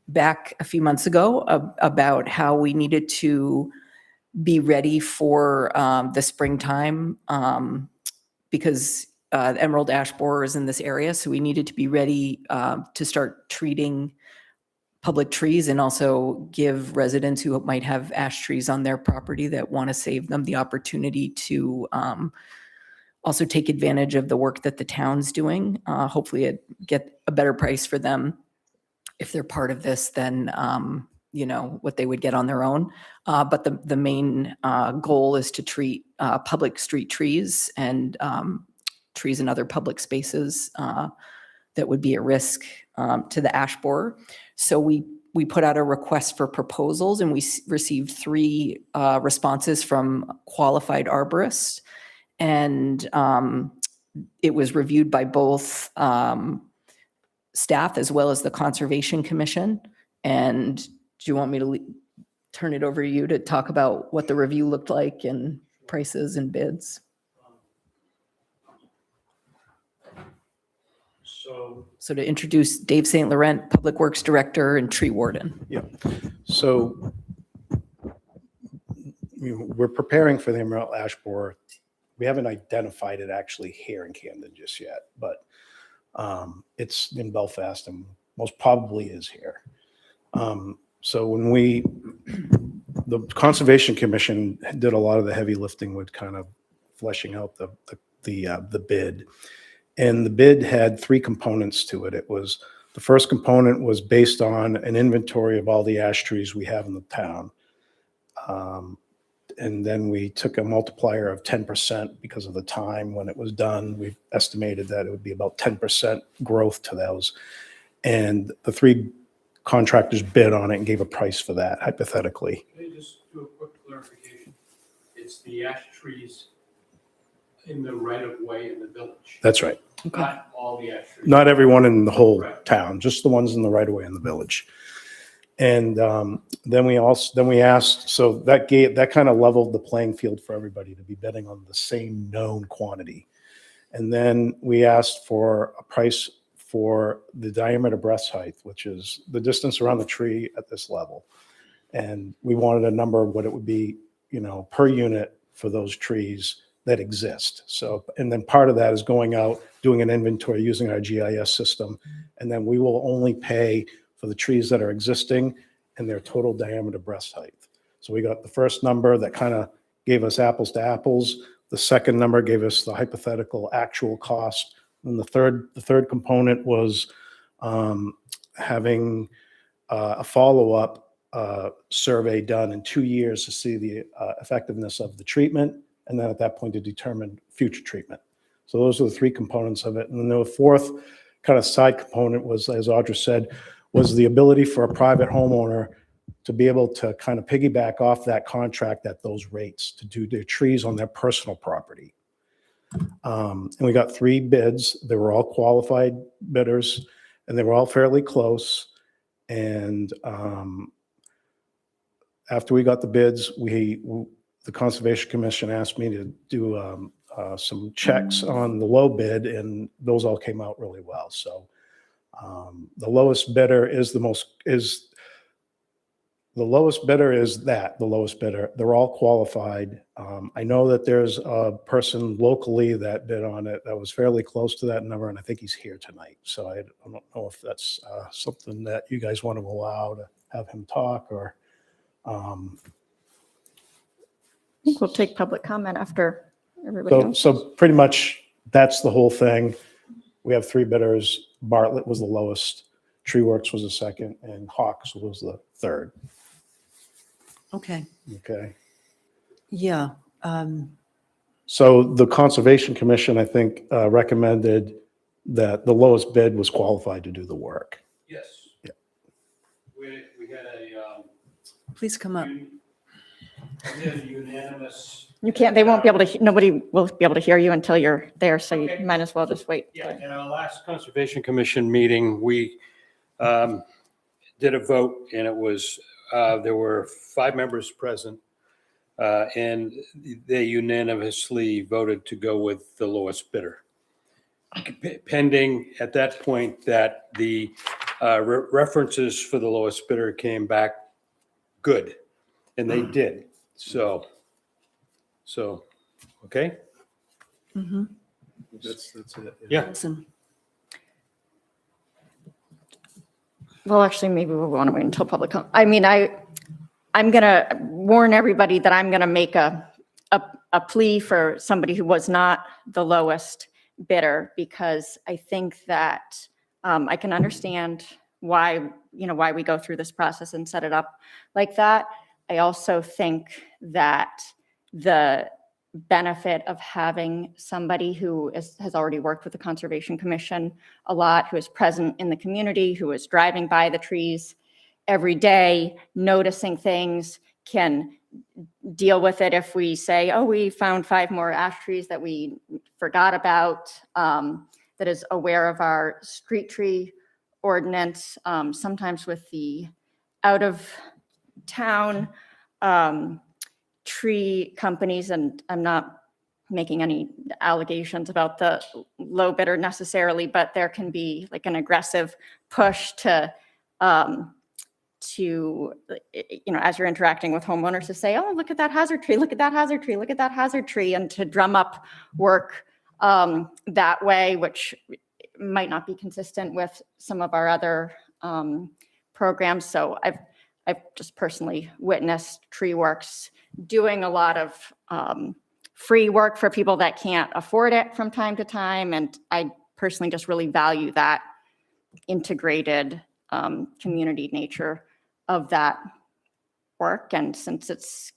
back a few months ago about how we needed to be ready for the springtime because the emerald ash borer is in this area. So we needed to be ready to start treating public trees and also give residents who might have ash trees on their property that want to save them the opportunity to also take advantage of the work that the town's doing. Hopefully get a better price for them if they're part of this than what they would get on their own. But the main goal is to treat public street trees and trees in other public spaces that would be at risk to the ash borer. So we put out a request for proposals, and we received 3 responses from qualified arborists. And it was reviewed by both staff as well as the Conservation Commission. And do you want me to turn it over to you to talk about what the review looked like and prices and bids? So to introduce Dave St. Laurent, Public Works Director and Tree Warden. Yeah. So we're preparing for the emerald ash borer. We haven't identified it actually here in Camden just yet, but it's in Belfast and most probably is here. So when the Conservation Commission did a lot of the heavy lifting with kind of fleshing out the bid. And the bid had 3 components to it. The first component was based on an inventory of all the ash trees we have in the town. And then we took a multiplier of 10% because of the time when it was done. We estimated that it would be about 10% growth to those. And the 3 contractors bid on it and gave a price for that, hypothetically. Let me just do a quick clarification. It's the ash trees in the right of way in the village, That's right. not all the ash trees. Not everyone in the whole Correct. town, just the ones in the right of way in the village. And then we asked, so that kind of leveled the playing field for everybody to be betting on the same known quantity. And then we asked for a price for the diameter breast height, which is the distance around the tree at this level. And we wanted a number of what it would be, per unit for those trees that exist. So, and then part of that is going out, doing an inventory using our GIS system. And then we will only pay for the trees that are existing and their total diameter breast height. So we got the first number that kind of gave us apples to apples. The second number gave us the hypothetical actual cost. And the third component was having a follow-up survey done in 2 years to see the effectiveness of the treatment, and then at that point to determine future treatment. So those are the three components of it. And then the fourth kind of side component was, as Audra said, was the ability for a private homeowner to be able to kind of piggyback off that contract at those rates to do their trees on their personal property. And we got 3 bids. They were all qualified bidders, and they were all fairly close. And after we got the bids, the Conservation Commission asked me to do some checks on the low bid, and those all came out really well. So the lowest bidder is the lowest bidder. They're all qualified. I know that there's a person locally that bid on it that was fairly close to that number, and I think he's here tonight. So I don't know if that's something that you guys want to allow to have him talk, or. I think we'll take public comment after everybody else. So pretty much that's the whole thing. We have 3 bidders. Bartlett was the lowest, Tree Works was the second, and Hawks was the third. Okay, Okay. yeah. So the Conservation Commission, I think, recommended that the lowest bid was qualified to do the work. Yes. Yeah. We had Please come up. a unanimous. You can't, they won't be able to, nobody will be able to hear you until you're there, so Okay. you might as well just wait. Yeah, in our last Conservation Commission meeting, we did a vote, and it was, there were 5 members present, and they unanimously voted to go with the lowest bidder. Pending at that point that the references for the lowest bidder came back good, and they did. So, okay? Mhm. That's it. Yeah. Listen, Well, actually, maybe we'll want to wait until public comment. I mean, I'm going to warn everybody that I'm going to make a plea for somebody who was not the lowest bidder, because I think that I can understand why we go through this process and set it up like that. I also think that the benefit of having somebody who has already worked with the Conservation Commission a lot, who is present in the community, who is driving by the trees every day, noticing things, can deal with it if we say, oh, we found 5 more ash trees that we forgot about, that is aware of our street tree ordinance. Sometimes with the out of town tree companies, and I'm not making any allegations about the low bidder necessarily, but there can be like an aggressive push to as you're interacting with homeowners, to say, oh, look at that hazard tree, look at that hazard tree, look at that hazard tree, and to drum up work that way, which might not be consistent with some of our other programs. So I've just personally witnessed Tree Works doing a lot of free work for people that can't afford it from time to time. And I personally just really value that integrated community nature of that work. And since it's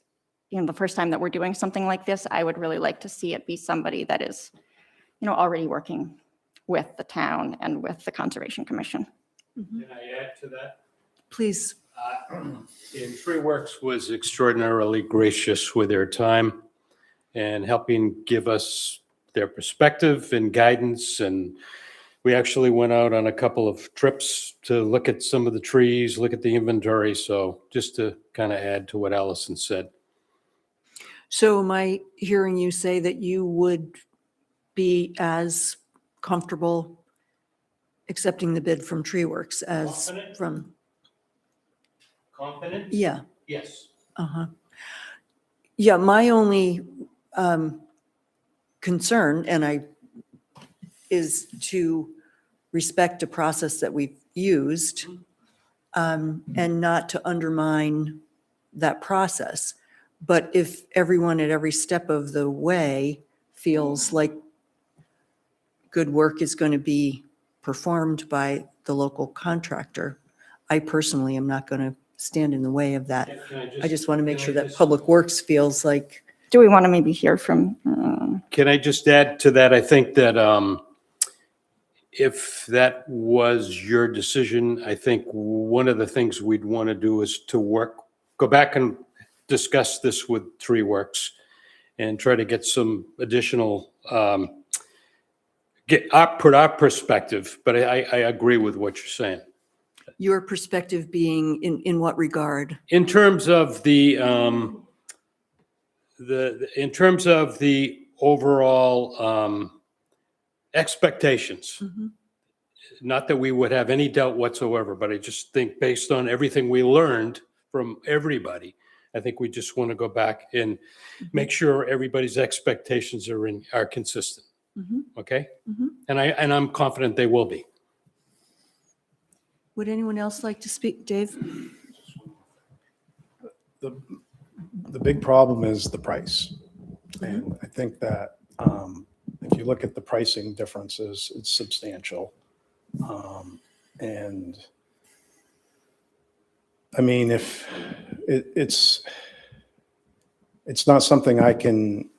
the first time that we're doing something like this, I would really like to see it be somebody that is already working with the town and with the Conservation Commission. Can I add to that? please. And Tree Works was extraordinarily gracious with their time and helping give us their perspective and guidance. And we actually went out on a couple of trips to look at some of the trees, look at the inventory. So just to kind of add to what Allison said. So am I hearing you say that you would be as comfortable accepting the bid from Tree Works as Confident? from, Confident? yeah, Yes. uh-huh. Yeah, my only concern, is to respect a process that we've used, and not to undermine that process. But if everyone at every step of the way feels like good work is going to be performed by the local contractor, I personally am not going to stand in the way of that. I just want to make sure that Public Works feels like, Do we want to maybe hear from, Can I just add to that? I think that if that was your decision, I think one of the things we'd want to do is to go back and discuss this with Tree Works and try to get some additional, put our perspective, but I agree with what you're saying. your perspective being in what regard? In terms of the overall expectations, Mhm. not that we would have any doubt whatsoever, but I just think based on everything we learned from everybody, I think we just want to go back and make sure everybody's expectations are consistent. Mhm. Okay? Mhm. And I'm confident they will be. Would anyone else like to speak? Dave? The big problem is the price. And I think that if you look at the pricing differences, it's substantial. And I mean, if it's not something I can,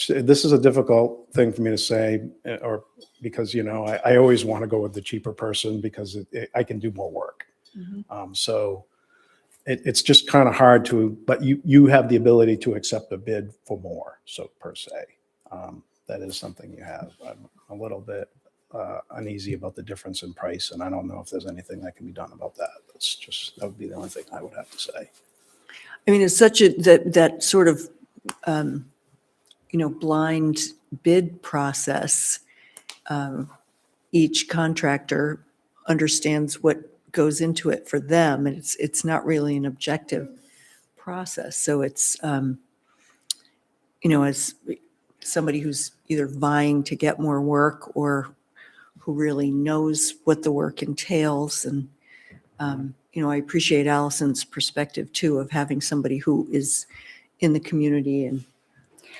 this is a difficult thing for me to say, or because, I always want to go with the cheaper person because I can do more work. So it's just kind of hard but you have the ability to accept a bid for more, so per se. That is something you have. I'm a little bit uneasy about the difference in price, and I don't know if there's anything that can be done about that. That would be the only thing I would have to say. I mean, it's such that sort of, blind bid process. Each contractor understands what goes into it for them, and it's not really an objective process. So it's, as somebody who's either vying to get more work or who really knows what the work entails. And, I appreciate Allison's perspective too, of having somebody who is in the community and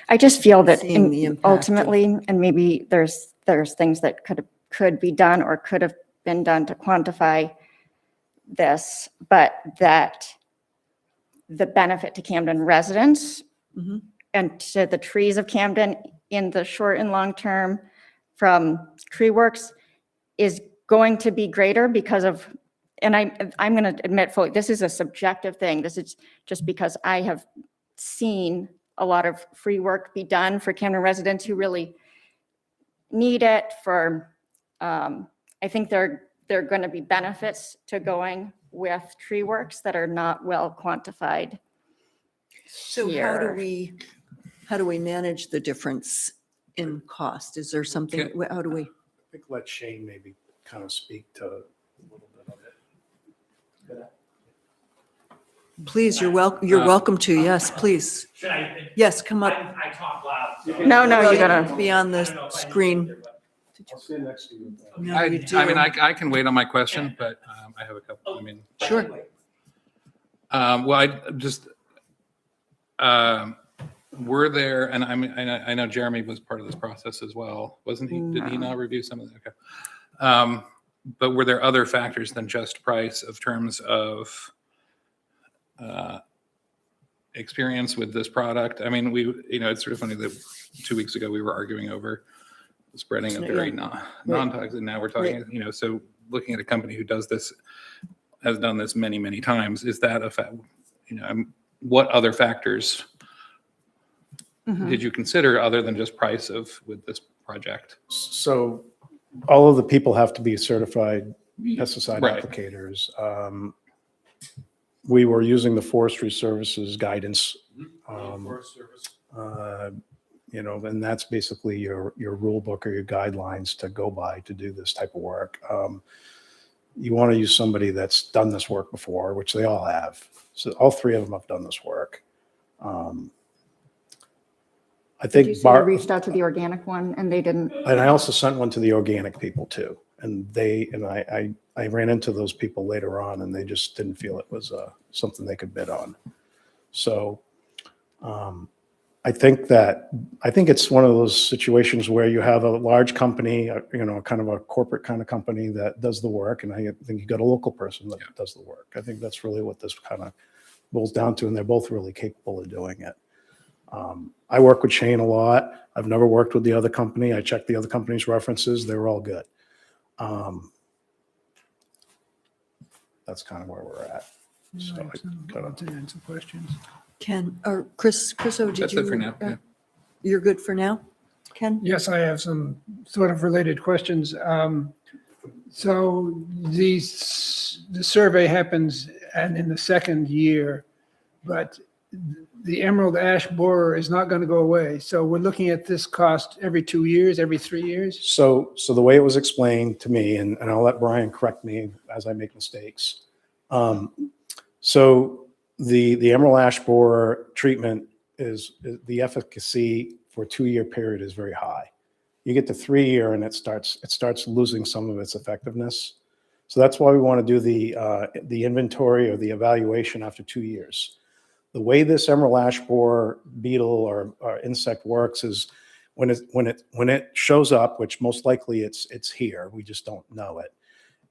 I just feel that seeing the impact of- ultimately, and maybe there's things that could be done or could have been done to quantify this, but that the benefit to Camden residents Mhm. and to the trees of Camden in the short and long term from Tree Works is going to be greater because of, and I'm going to admit fully, this is a subjective thing. This is just because I have seen a lot of free work be done for Camden residents who really need it for, I think there are going to be benefits to going with Tree Works that are not well quantified So here. how do we manage the difference in cost? Is there something, how do we? I think let Shane maybe kind of speak to a little bit of it. Please, you're welcome to, yes, please. Should I? Yes, come up. I talk loud. So. No, Well, you gotta. be on the screen. I'll stand next to you. No, I you mean, do. I can wait on my question, but I have a couple, Sure. well, I just, were there, and I know Jeremy was part of this process as well, wasn't he? Did he not review some of it? Okay. But were there other factors than just price of terms of experience with this product? I mean, it's sort of funny that 2 weeks ago we were arguing over spreading a very non-toxic. Now we're talking, so looking at a company who has done this many, many times, is that a fact? What other factors did you consider other than just price with this project? So all of the people have to be certified pesticide Right. applicators. We were using the Forestry Services guidance. and that's basically your rule book or your guidelines to go by to do this type of work. You want to use somebody that's done this work before, which they all have. So all three of them have done this work. I Did think you say you reached out to the organic one and they didn't? and I also sent one to the organic people too. And I ran into those people later on and they just didn't feel it was something they could bid on. So I think it's one of those situations where you have a large company, kind of a corporate kind of company that does the work. And I think you got a local person that does the work. I think that's really what this kind of boils down to. And they're both really capable of doing it. I work with Shane a lot. I've never worked with the other company. I checked the other company's references. They were all good. That's kind of where we're at. So To answer questions. Ken, or Chris, did That's you? it for now. Yeah. You're good for now, Ken? Yes, I have some sort of related questions. So the survey happens and in the second year, but the emerald ash borer is not going to go away. So we're looking at this cost every 2 years, every 3 years? So the way it was explained to me, and I'll let Brian correct me as I make mistakes. So the emerald ash borer treatment is the efficacy for a 2-year period is very high. You get to 3 year and it starts losing some of its effectiveness. So that's why we want to do the inventory or the evaluation after 2 years. The way this emerald ash borer beetle or insect works is when it shows up, which most likely it's here, we just don't know it.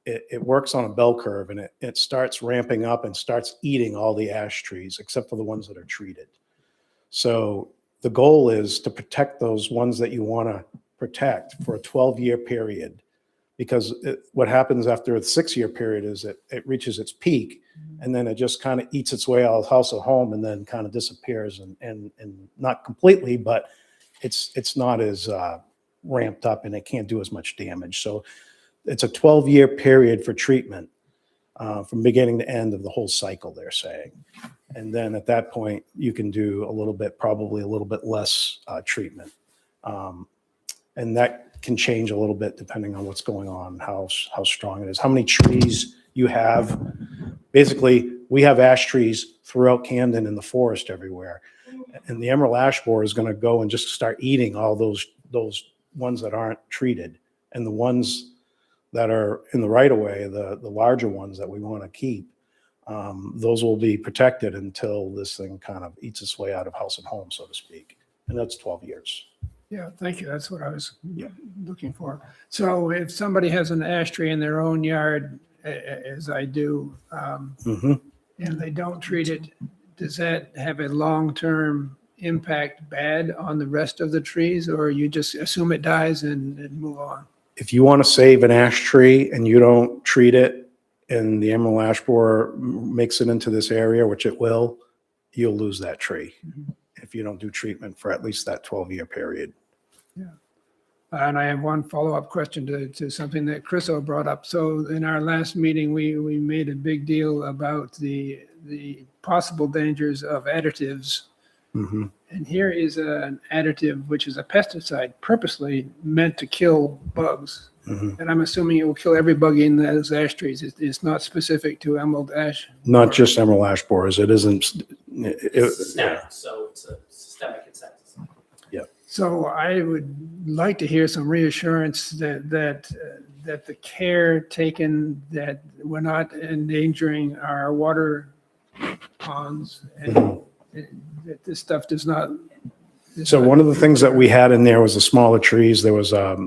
It works on a bell curve and it starts ramping up and starts eating all the ash trees except for the ones that are treated. So the goal is to protect those ones that you want to protect for a 12-year period, because what happens after a 6-year period is it reaches its peak and then it just kind of eats its way out of house or home and then kind of disappears and not completely, but it's not as ramped up and it can't do as much damage. So it's a 12-year period for treatment from beginning to end of the whole cycle, they're saying. And then at that point, you can do probably a little bit less treatment. And that can change a little bit depending on what's going on, how strong it is, how many trees you have. Basically, we have ash trees throughout Camden in the forest everywhere. And the emerald ash borer is going to go and just start eating all those ones that aren't treated. And the ones that are in the right of way, the larger ones that we want to keep, those will be protected until this thing kind of eats its way out of house and home, so to speak. And that's 12 years. Yeah, thank you. That's what I was looking for. So if somebody has an ash tree in their own yard, as I do, and they don't treat it, does that have a long-term impact bad on the rest of the trees, or you just assume it dies and move on? If you want to save an ash tree and you don't treat it and the emerald ash borer makes it into this area, which it will, you'll lose that tree if you don't do treatment for at least that 12-year period. Yeah. And I have one follow-up question to something that Chriso brought up. So in our last meeting, we made a big deal about the possible dangers of additives. And here is an additive, which is a pesticide purposely meant to kill bugs. And I'm assuming it will kill every bug in those ash trees. It's not specific to emerald ash. Not just emerald ash borers. It isn't. Systemic, so it's a systemic insecticide. So I would like to hear some reassurance that the care taken, that we're not endangering our water ponds, and that this stuff does not. So one of the things that we had in there was the smaller trees. There was a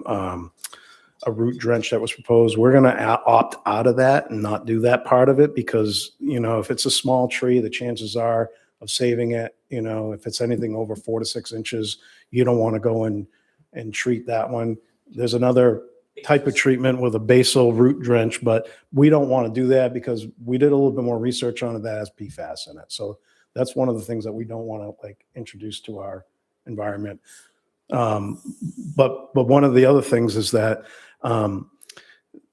root drench that was proposed. We're going to opt out of that and not do that part of it because, if it's a small tree, the chances are of saving it, if it's anything over 4 to 6 inches, you don't want to go and treat that one. There's another type of treatment with a basal root drench, but we don't want to do that because we did a little bit more research on it that has PFAS in it. So that's one of the things that we don't want to introduce to our environment. But one of the other things is that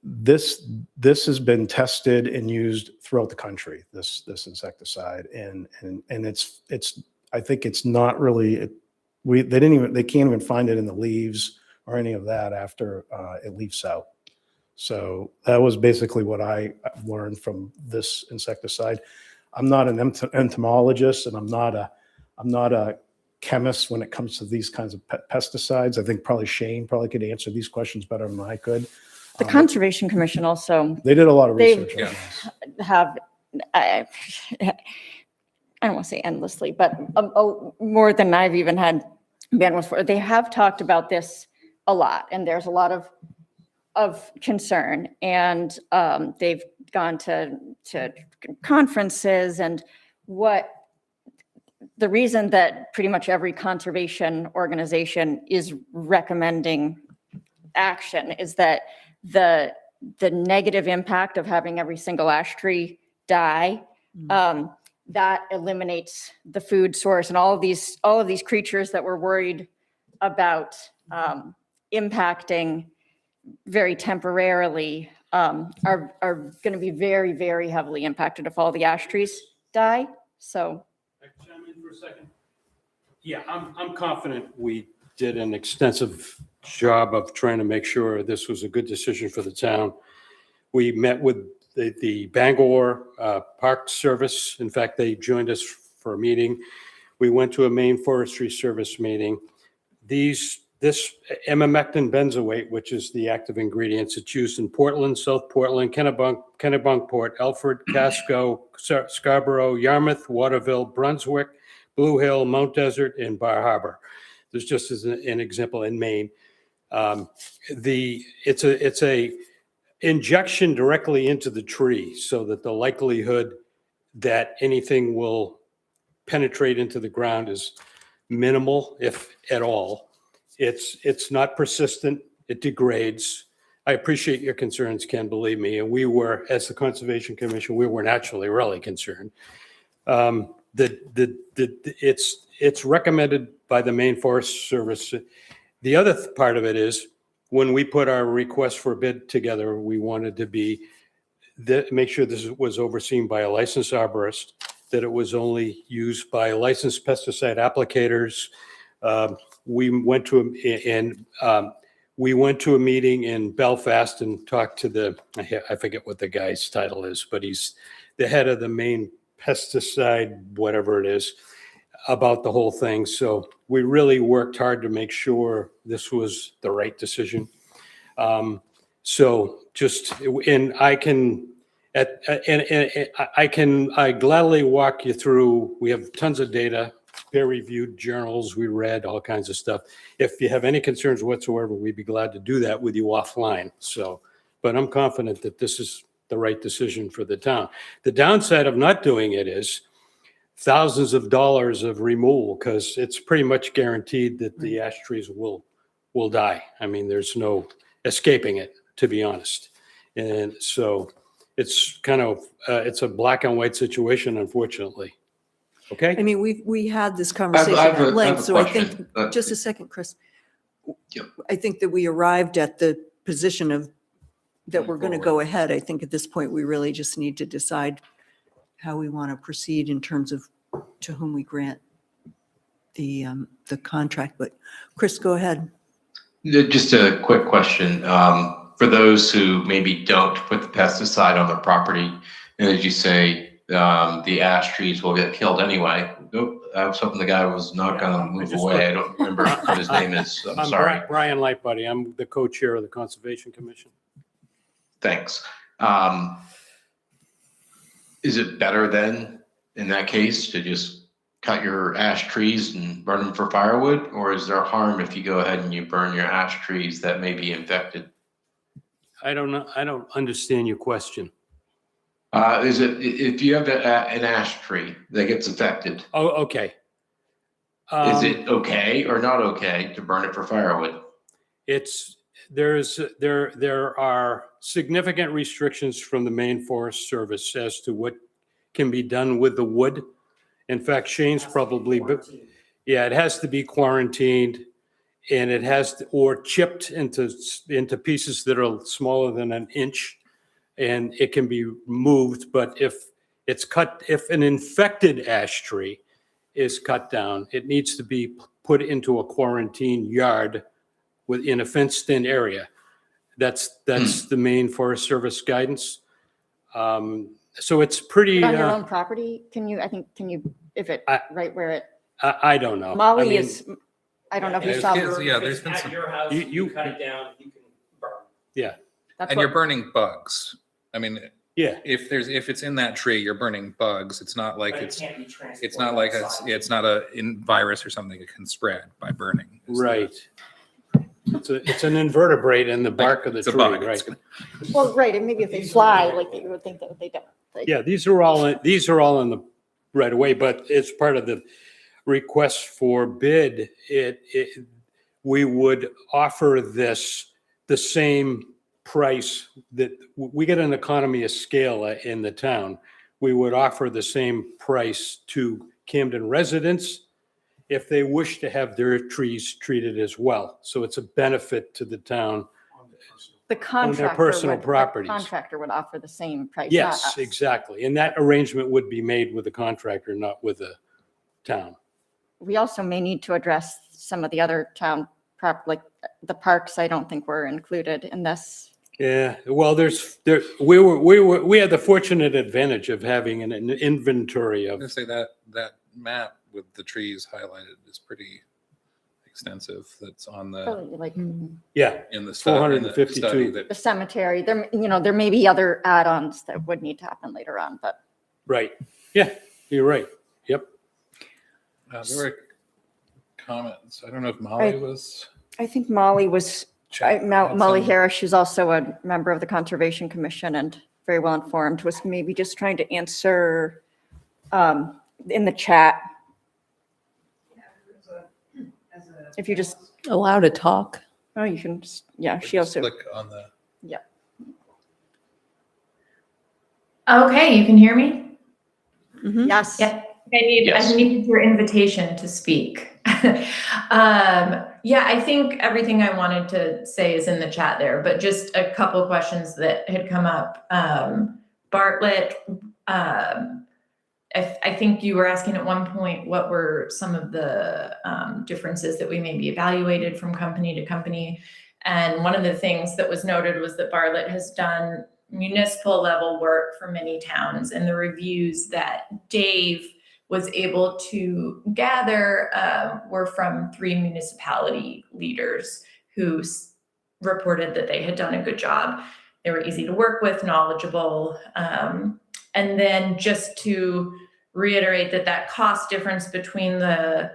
this has been tested and used throughout the country, this insecticide, and it's I think it's not really they can't even find it in the leaves or any of that after it leaves out. So that was basically what I learned from this insecticide. I'm not an entomologist, and I'm not a chemist when it comes to these kinds of pesticides. I think probably Shane probably could answer these questions better than I could. The Conservation Commission also They did a lot of They've- research on this. have, I don't want to say endlessly, but more than I've even had bandwidth for. They have talked about this a lot, and there's a lot of concern, and they've gone to conferences, and the reason that pretty much every conservation organization is recommending action is that the negative impact of having every single ash tree die, that eliminates the food source, and all of these creatures that we're worried about impacting very temporarily are going to be very, very heavily impacted if all the ash trees die. So. Chime in for a second? Yeah, I'm confident we did an extensive job of trying to make sure this was a good decision for the town. We met with the Bangor Park Service. In fact, they joined us for a meeting. We went to a Maine Forestry Service meeting. This emamectin benzoate, which is the active ingredients, it's used in Portland, South Portland, Kennebunkport, Elford, Casco, Scarborough, Yarmouth, Waterville, Brunswick, Blue Hill, Mount Desert, and Bar Harbor. There's just as an example in Maine. It's a injection directly into the tree so that the likelihood that anything will penetrate into the ground is minimal, if at all. It's not persistent. It degrades. I appreciate your concerns, Ken, believe me. And we were, as the Conservation Commission, we were naturally really concerned. It's recommended by the Maine Forest Service. The other part of it is when we put our request for a bid together, we wanted to make sure this was overseen by a licensed arborist, that it was only used by licensed pesticide applicators. We went to a meeting in Belfast and talked to I forget what the guy's title is, but he's the head of the Maine pesticide, whatever it is, about the whole thing. So we really worked hard to make sure this was the right decision. I gladly walk you through. We have tons of data, peer-reviewed journals we read, all kinds of stuff. If you have any concerns whatsoever, we'd be glad to do that with you offline. But I'm confident that this is the right decision for the town. The downside of not doing it is thousands of dollars of removal, because it's pretty much guaranteed that the ash trees will die. I mean, there's no escaping it, to be honest. And so it's kind of, it's a black and white situation, unfortunately. Okay? I mean, we had this conversation I have at a length, so I question. think, just a second, Chris. Yep. I think that we arrived at the position of, that we're going to go ahead. I think at this point, we really just need to decide how we want to proceed in terms of to whom we grant the contract. But Chris, go ahead. Just a quick question. For those who maybe don't put the pesticide on their property, and as you say, the ash trees will get killed anyway. Nope, I was hoping the guy was not going to move away. I don't remember what his name is. I'm sorry. Brian Lightbody. I'm the co-chair of the Conservation Commission. Thanks. Is it better then, in that case, to just cut your ash trees and burn them for firewood? Or is there harm if you go ahead and you burn your ash trees that may be infected? I don't know. I don't understand your question. Is it, if you have an ash tree that gets affected, Oh, okay. is it okay or not okay to burn it for firewood? There are significant restrictions from the Maine Forest Service as to what can be done with the wood. In fact, Shane's probably, it has to be quarantined, and it has to, or chipped into pieces that are smaller than an inch, and it can be moved. But if it's cut, if an infected ash tree is cut down, it needs to be put into a quarantine yard within a fenced-in area. That's the main Forest Service guidance. So it's pretty, On your own property, can you, if it, right where it, I don't know. I Molly mean, is, I don't know if you There's saw. kids, the- yeah, there's been At some, your house, You- you you- cut it down, you can burn. Yeah, that's and what- you're burning bugs. I mean, yeah. if it's in that tree, you're burning bugs. It's not like But it it's can't be transported it's not like outside. it's not a virus or something it can spread by burning. Right. It's an invertebrate in the bark of the It's a tree, bug. right? Well, right, and maybe if they fly, like you would think that they don't. Like, Yeah, these are all in the right away, but it's part of the request for bid. We would offer this the same price that we get an economy of scale in the town. We would offer the same price to Camden residents if they wish to have their trees treated as well. So it's a benefit to the town. The contractor personal would, properties. the contractor would offer the same price. not Yes, us. exactly. And that arrangement would be made with the contractor, not with the town. We also may need to address some of the other town like the parks. I don't think were included in this. Yeah, well, we had the fortunate advantage of having an inventory I'm of, gonna say that map with the trees highlighted is pretty extensive. That's on the Probably like yeah, in the study 452. that the cemetery. There, there may be other add-ons that would need to happen later on, but right. Yeah, you're right. Yep. there were comments. I don't know if Molly Right. was. I think Molly was, had Molly some- Harris, she's also a member of the Conservation Commission and very well informed, was maybe just trying to answer in the chat. If you just, Allowed to talk. oh, you can, yeah, she just also, click on the. Okay, you can hear me? yes. Yeah. Yes. I needed your invitation to speak. Yeah, I think everything I wanted to say is in the chat there, but just a couple of questions that had come up. Bartlett, I think you were asking at one point, what were some of the differences that we maybe evaluated from company to company? And one of the things that was noted was that Bartlett has done municipal level work for many towns, and the reviews that Dave was able to gather were from 3 municipality leaders who reported that they had done a good job. They were easy to work with, knowledgeable. And then just to reiterate that cost difference between the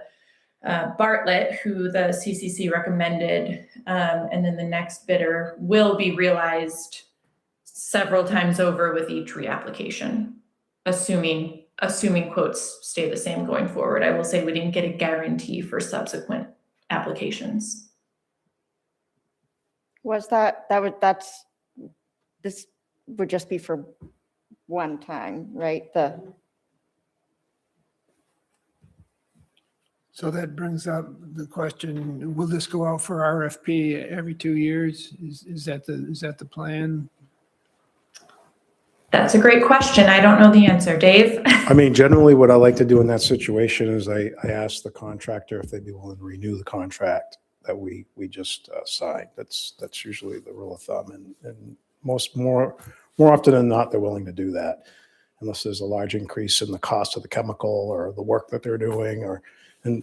Bartlett, who the CCC recommended, and then the next bidder will be realized several times over with each reapplication, assuming quotes stay the same going forward. I will say we didn't get a guarantee for subsequent applications. Was this would just be for one time, right? So that brings up the question, will this go out for RFP every 2 years? Is that the plan? That's a great question. I don't know the answer. Dave? I mean, generally what I like to do in that situation is I ask the contractor if they'd be willing to renew the contract that we just signed. That's usually the rule of thumb. And more often than not, they're willing to do that unless there's a large increase in the cost of the chemical or the work that they're doing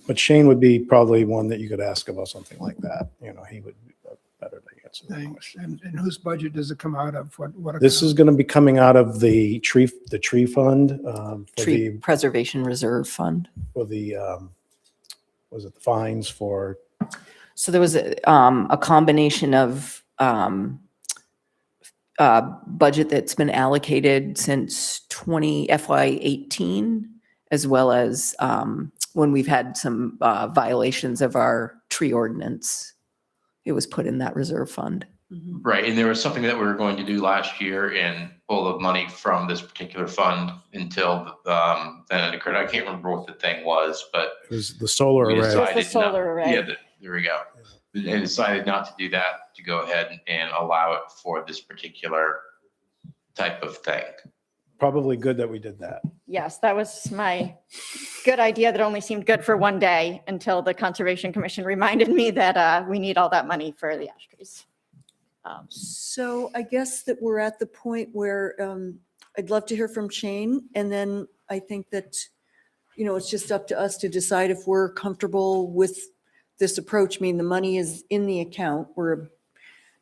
but Shane would be probably one that you could ask about something like that. He would be better to answer that Thanks. question. And whose budget does it come out of? What This is going to be coming out of the tree fund, Tree Preservation Reserve Fund. for the, was it the fines for, So there was a combination of budget that's been allocated since FY 18, as well as when we've had some violations of our tree ordinance. It was put in that reserve fund. Right, and there was something that we were going to do last year and pull the money from this particular fund until then it occurred. I can't remember what the thing was, but it was the solar we array. decided It's the not- solar array. Yeah, there we go. And decided not to do that, to go ahead and allow it for this particular type of thing. Probably good that we did that. Yes, that was my good idea that only seemed good for one day until the Conservation Commission reminded me that we need all that money for the ash trees. So I guess that we're at the point where I'd love to hear from Shane. And then I think that, it's just up to us to decide if we're comfortable with this approach. I mean, the money is in the account.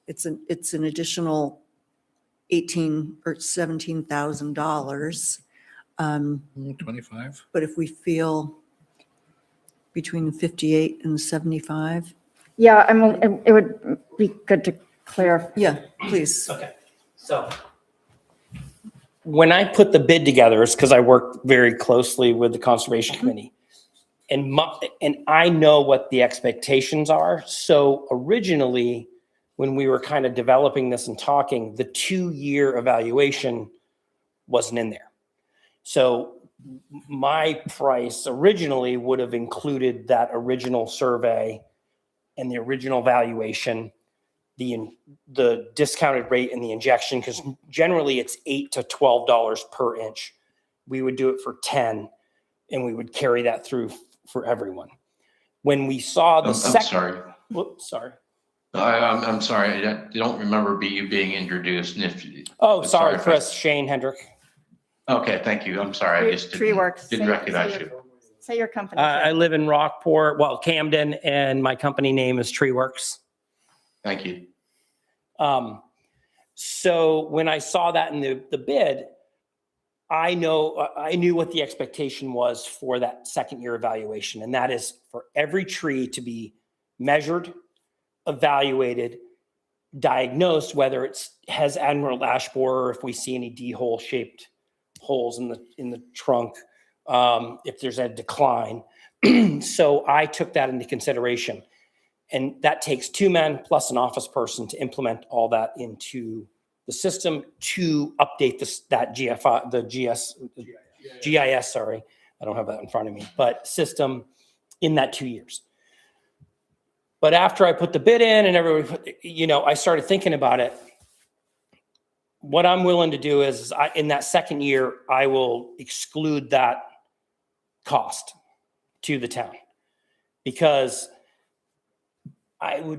It's an additional $18,000 or $17,000. 25. But if we feel between the 58 and the 75, Yeah, it would be good to clarify. yeah, please. Okay, so when I put the bid together, it's because I worked very closely with the Conservation Committee. And I know what the expectations are. So originally, when we were kind of developing this and talking, the 2-year evaluation wasn't in there. So my price originally would have included that original survey and the original valuation, the discounted rate and the injection, because generally it's $8 to $12 per inch. We would do it for 10, and we would carry that through for everyone. When we saw the I'm second, sorry. whoops, sorry. I'm sorry. I don't remember you being introduced. And if Oh, I'm sorry, if I- Chris, Shane Hendrick. Okay, thank you. I'm sorry. I just Tree Works. didn't recognize you. Say your company. I live in Rockport, Camden, and my company name is Tree Works. Thank you. So when I saw that in the bid, I knew what the expectation was for that second year evaluation. And that is for every tree to be measured, evaluated, diagnosed, whether it has admiral ash borer, or if we see any D-hole shaped holes in the trunk, if there's a decline. So I took that into consideration. And that takes 2 men plus an office person to implement all that into the system to update GIS, sorry. I don't have that in front of me, but system in that 2 years. But after I put the bid in and everybody, I started thinking about it. What I'm willing to do is in that second year, I will exclude that cost to the town, because I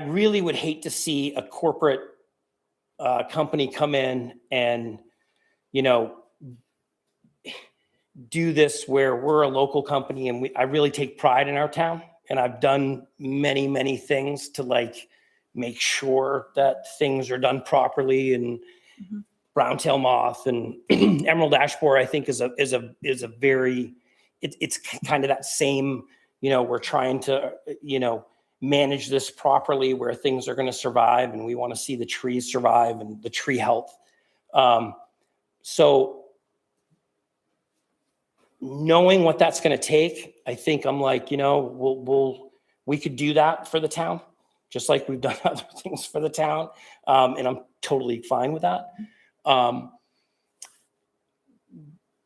really would hate to see a corporate company come in and, do this where we're a local company, and I really take pride in our town. And I've done many, many things to make sure that things are done properly. And brown-tail moth and emerald ash borer, I think is a very, it's kind of that same, we're trying to, manage this properly where things are going to survive, and we want to see the trees survive and the tree health. So knowing what that's going to take, I think I'm we could do that for the town, just like we've done other things for the town. And I'm totally fine with that.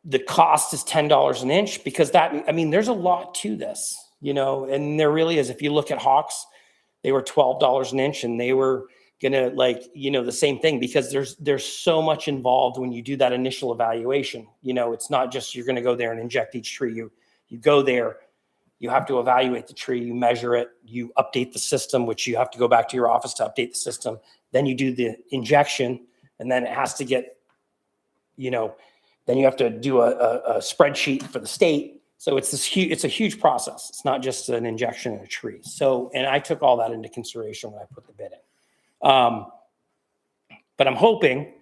The cost is $10 an inch, because there's a lot to this, and there really is. If you look at Hawks, they were $12 an inch, and they were gonna the same thing, because there's so much involved when you do that initial evaluation. It's not just you're gonna go there and inject each tree. You go there, you have to evaluate the tree, you measure it, you update the system, which you have to go back to your office to update the system. Then you do the injection, and then it has to get, then you have to do a spreadsheet for the state. So it's a huge process. It's not just an injection in a tree. So, and I took all that into consideration when I put the bid in. But I'm hoping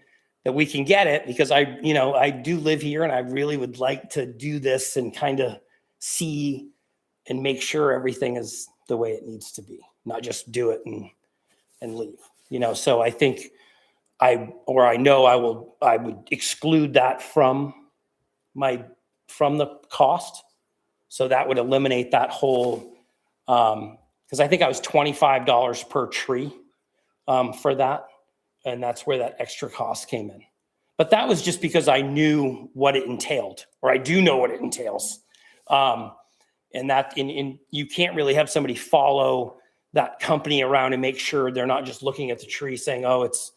that we can get it, because I do live here, and I really would like to do this and kind of see and make sure everything is the way it needs to be, not just do it and leave, so I think I would exclude that from the cost. So that would eliminate that whole, because I think I was $25 per tree for that. And that's where that extra cost came in. But that was just because I knew what it entailed, or I do know what it entails. And that you can't really have somebody follow that company around and make sure they're not just looking at the tree saying, oh, it's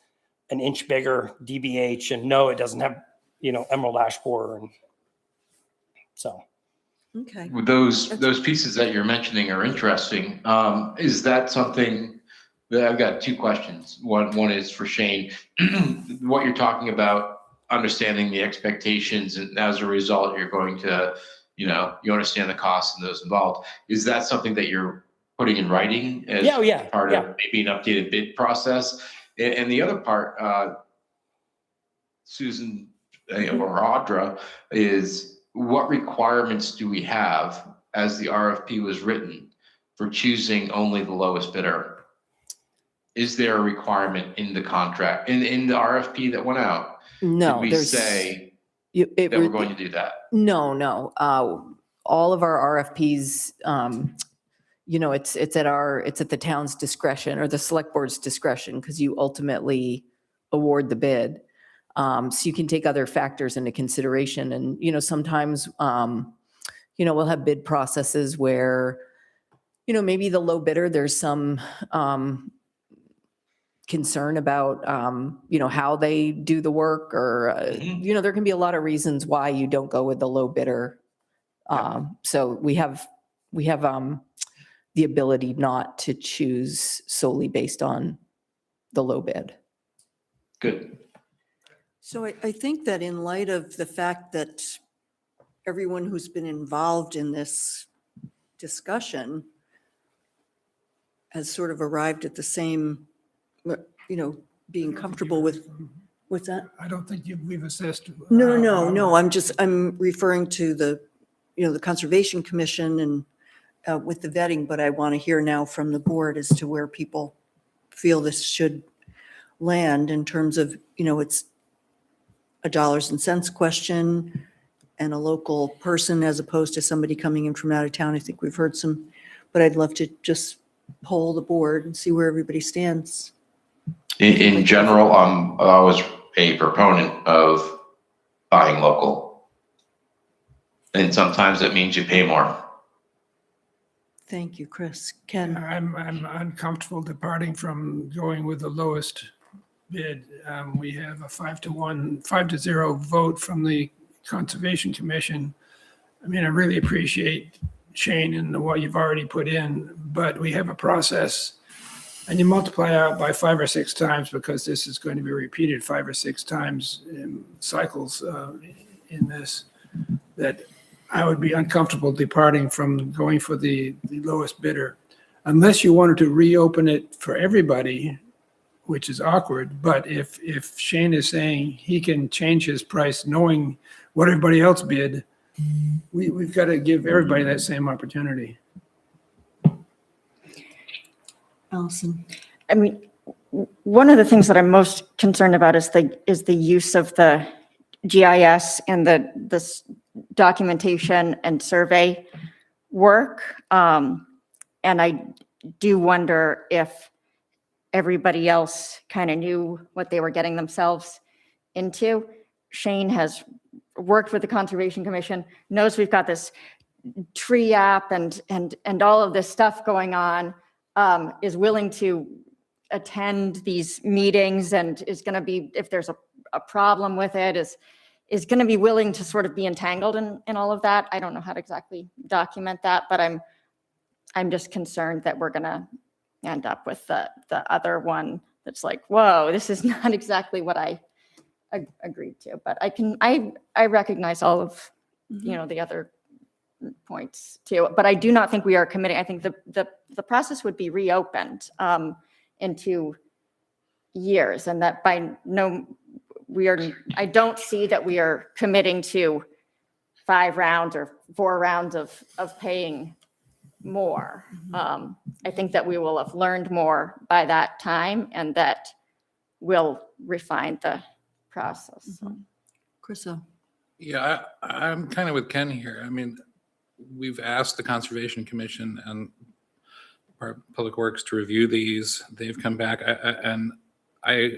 an inch bigger DBH, and no, it doesn't have, emerald ash borer. And so Okay. Those pieces that you're mentioning are interesting. Is that something that I've got two questions. One is for Shane. What you're talking about, understanding the expectations, and as a result, you're going to, you understand the costs and those involved. Is that something that you're putting in writing as part of maybe an updated bid process? And the other part, Susan or Audra, is what requirements do we have as the RFP was written for choosing only the lowest bidder? Is there a requirement in the contract, in the RFP that went out? No, Did we say that we're going to do that? No. All of our RFPs, it's at the town's discretion or the select board's discretion, because you ultimately award the bid. So you can take other factors into consideration. And, sometimes, we'll have bid processes where, maybe the low bidder, there's some concern about, how they do the work, or, there can be a lot of reasons why you don't go with the low bidder. So we have the ability not to choose solely based on the low bid. Good. So I think that in light of the fact that everyone who's been involved in this discussion has sort of arrived at the same, being comfortable with, what's that? I don't think we've assessed. No, I'm referring to the Conservation Commission and with the vetting, but I want to hear now from the board as to where people feel this should land in terms of, it's a dollars and cents question and a local person as opposed to somebody coming in from out of town. I think we've heard some, but I'd love to just poll the board and see where everybody stands. In general, I'm always a proponent of buying local. And sometimes that means you pay more. Thank you, Chris. Ken? I'm uncomfortable departing from going with the lowest bid. We have a 5-0 vote from the Conservation Commission. I mean, I really appreciate Shane and what you've already put in, but we have a process, and you multiply out by 5 or 6 times, because this is going to be repeated 5 or 6 times in cycles in this, that I would be uncomfortable departing from going for the lowest bidder, unless you wanted to reopen it for everybody, which is awkward. But if Shane is saying he can change his price knowing what everybody else bid, we've got to give everybody that same opportunity. Allison? I mean, one of the things that I'm most concerned about is the use of the GIS and this documentation and survey work. And I do wonder if everybody else kind of knew what they were getting themselves into. Shane has worked with the Conservation Commission, knows we've got this tree app and all of this stuff going on, is willing to attend these meetings, and is going to be, if there's a problem with it, is going to be willing to sort of be entangled in all of that. I don't know how to exactly document that, but I'm just concerned that we're going to end up with the other one that's like, whoa, this is not exactly what I agreed to. But I recognize all of the other points too. But I do not think we are committing. I think the process would be reopened in 2 years, and that I don't see that we are committing to 5 rounds or 4 rounds of paying more. I think that we will have learned more by that time, and that will refine the process. Chris? Yeah, I'm kind of with Ken here. I mean, we've asked the Conservation Commission and our Public Works to review these. They've come back,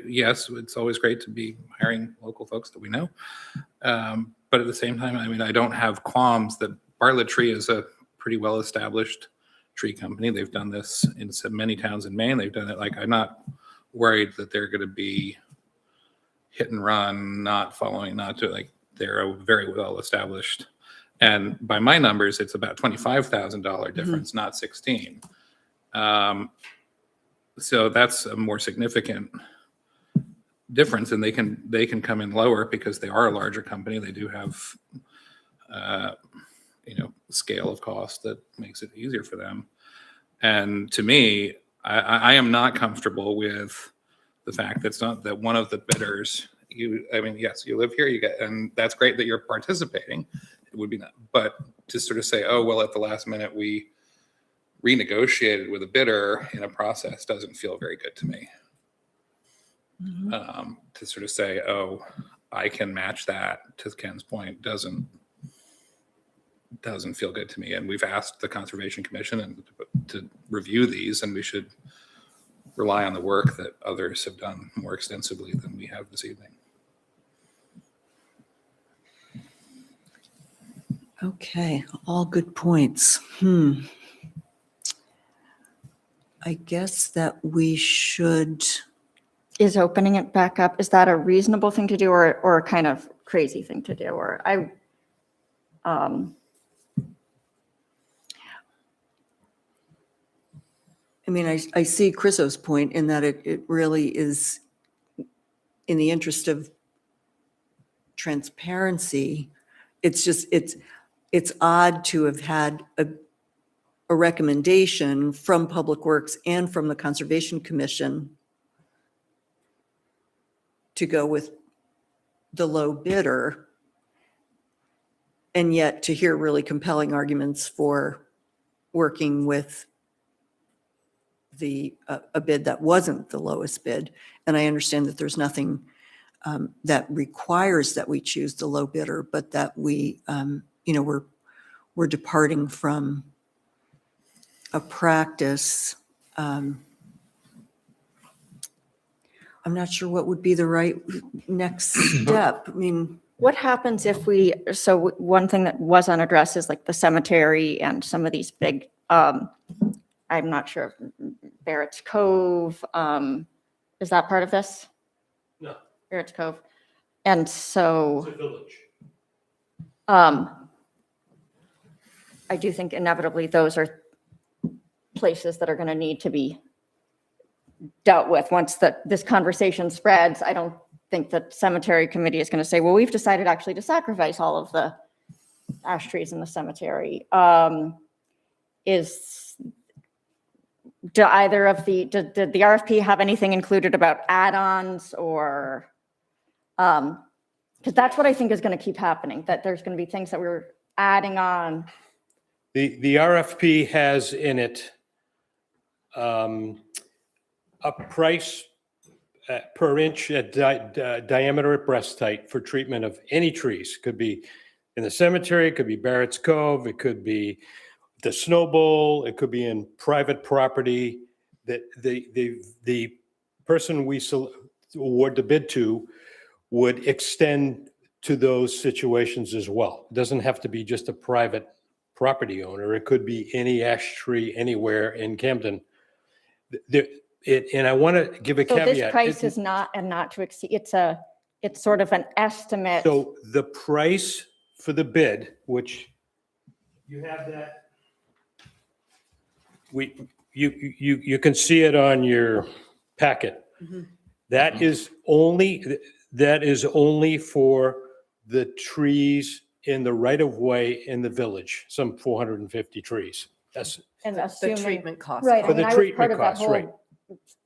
yes, it's always great to be hiring local folks that we know. But at the same time, I mean, I don't have qualms that Bartlett Tree is a pretty well-established tree company. They've done this in so many towns in Maine. They've done it. Like, I'm not worried that they're going to be hit and run, not following, they're a very well-established And by my numbers, it's about $25,000 difference, not 16. So that's a more significant difference, and they can come in lower because they are a larger company. They do have, scale of cost that makes it easier for them. And to me, I am not comfortable with the fact that it's not that one of the bidders, yes, you live here, and that's great that you're participating. It would be not, but to sort of say, oh, well, at the last minute, we renegotiated with a bidder in a process doesn't feel very good to me. To sort of say, oh, I can match that, to Ken's point, doesn't feel good to me. And we've asked the Conservation Commission to review these, and we should rely on the work that others have done more extensively than we have this evening. Okay, all good points. I guess that we should, Is opening it back up, is that a reasonable thing to do or a kind of crazy thing to do? Or I see Chriso's point in that it really is in the interest of transparency. It's just, it's odd to have had a recommendation from Public Works and from the Conservation Commission to go with the low bidder, and yet to hear really compelling arguments for working with a bid that wasn't the lowest bid. And I understand that there's nothing that requires that we choose the low bidder, but that we, we're departing from a practice. I'm not sure what would be the right next step. what happens if so one thing that was unaddressed is like the cemetery and some of these big, I'm not sure, Barrett's Cove, is that part of this? No. Barrett's Cove. And so. It's a village. I do think inevitably those are places that are going to need to be dealt with once this conversation spreads. I don't think the cemetery committee is going to say, well, we've decided actually to sacrifice all of the ash trees in the cemetery. Did the RFP have anything included about add-ons or, because that's what I think is going to keep happening, that there's going to be things that we're adding on. The RFP has in it a price per inch at diameter at breast height for treatment of any trees. Could be in the cemetery, it could be Barrett's Cove, it could be the Snow Bowl, it could be in private property. That the person we award the bid to would extend to those situations as well. It doesn't have to be just a private property owner. It could be any ash tree anywhere in Camden. And I want to give a So caveat. this price is not to exceed, it's sort of an estimate. So the price for the bid, which you have that, you can see it on your packet. That is only for the trees in the right of way in the village, some 450 trees. That's And The assuming, treatment cost. right, For I the mean, I was treatment part of that costs, right. whole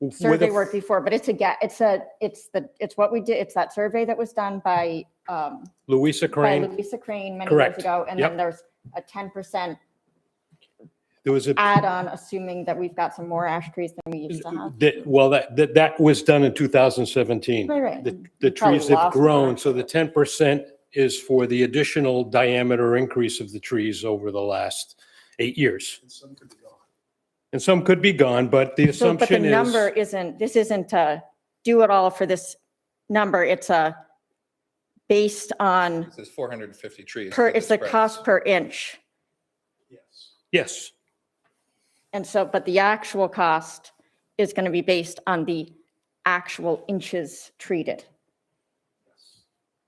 with survey a- work before, but it's what we did, it's that survey that was done by Louisa Crane. Louisa Crane many Correct. years ago, and Yep. then there's a 10% There was a add-on, assuming that we've got some more ash trees than we used to have. that was done in 2017. Right. The We probably trees have lost grown, that. so the 10% is for the additional diameter increase of the trees over the last 8 years. And some could be gone, but the So, but the assumption number is, isn't a do it all for this number, it's based on It says 450 trees. per, for it's this the price. cost per inch. yes, And so, but the actual cost is going to be based on the actual inches treated. Is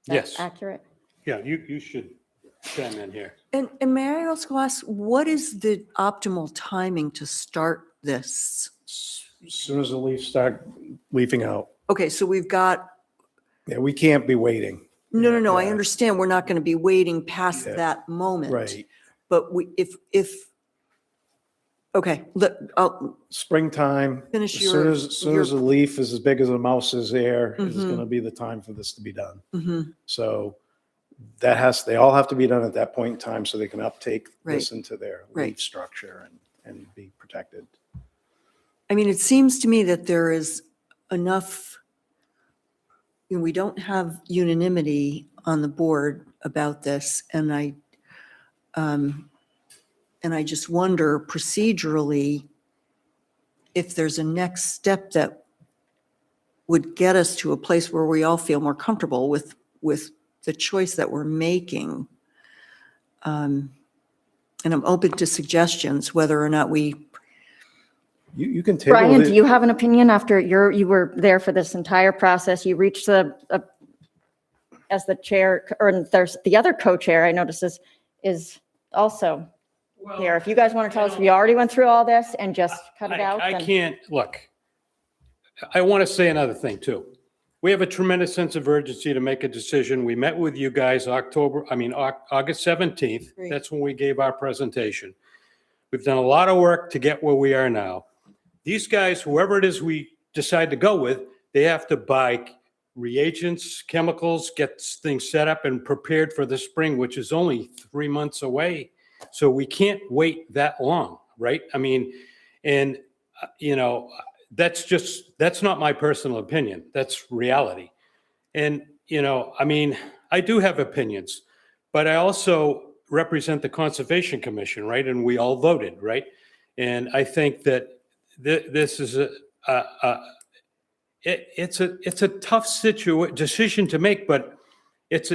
that Yes. accurate? yeah, you should chime in here. And may I also ask, what is the optimal timing to start this? As soon as the leaves start leafing out. Okay, so we've got, Yeah, we can't be waiting. no, I Yeah. understand we're not going to be waiting past Yeah. that moment. Right. But okay, I'll Springtime. finish As soon your. as the leaf is as big as a mouse's ear is Mhm. going to be the time for this to be done. Mhm. So they all have to be done at that point in time so they can uptake this Right. into their Right. leaf structure and be protected. I mean, it seems to me that there is enough, we don't have unanimity on the board about this, and I just wonder procedurally if there's a next step that would get us to a place where we all feel more comfortable with the choice that we're making. And I'm open to suggestions, whether or not we. You can table Brian, it. do you have an opinion after you were there for this entire process? You reached as the chair, or there's the other co-chair I noticed is also here. If you guys want to tell us, we already went through all this and just cut it out. I then- can't, look, I want to say another thing too. We have a tremendous sense of urgency to make a decision. We met with you guys August 17th. Great. That's when we gave our presentation. We've done a lot of work to get where we are now. These guys, whoever it is we decide to go with, they have to buy reagents, chemicals, get things set up and prepared for the spring, which is only 3 months away. So we can't wait that long, right? I mean, and, that's not my personal opinion. That's reality. And, I do have opinions, but I also represent the Conservation Commission, right? And we all voted, right? And I think that this is it's a tough decision to make, but it's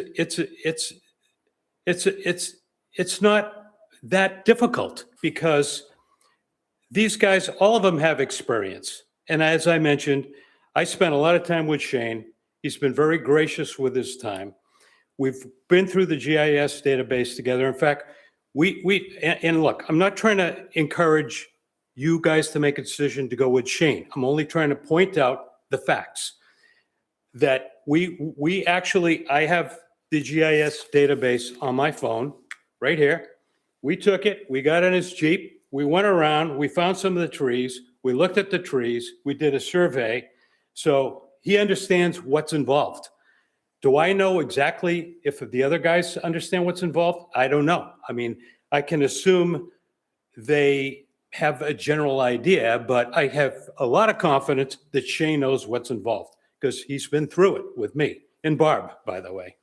not that difficult because these guys, all of them have experience. And as I mentioned, I spent a lot of time with Shane. He's been very gracious with his time. We've been through the GIS database together. In fact, and look, I'm not trying to encourage you guys to make a decision to go with Shane. I'm only trying to point out the facts that I have the GIS database on my phone right here. We took it, we got in his Jeep, we went around, we found some of the trees, we looked at the trees, we did a survey. So he understands what's involved. Do I know exactly if the other guys understand what's involved? I don't know. I mean, I can assume they have a general idea, but I have a lot of confidence that Shane knows what's involved because he's been through it with me and Barb, by the way.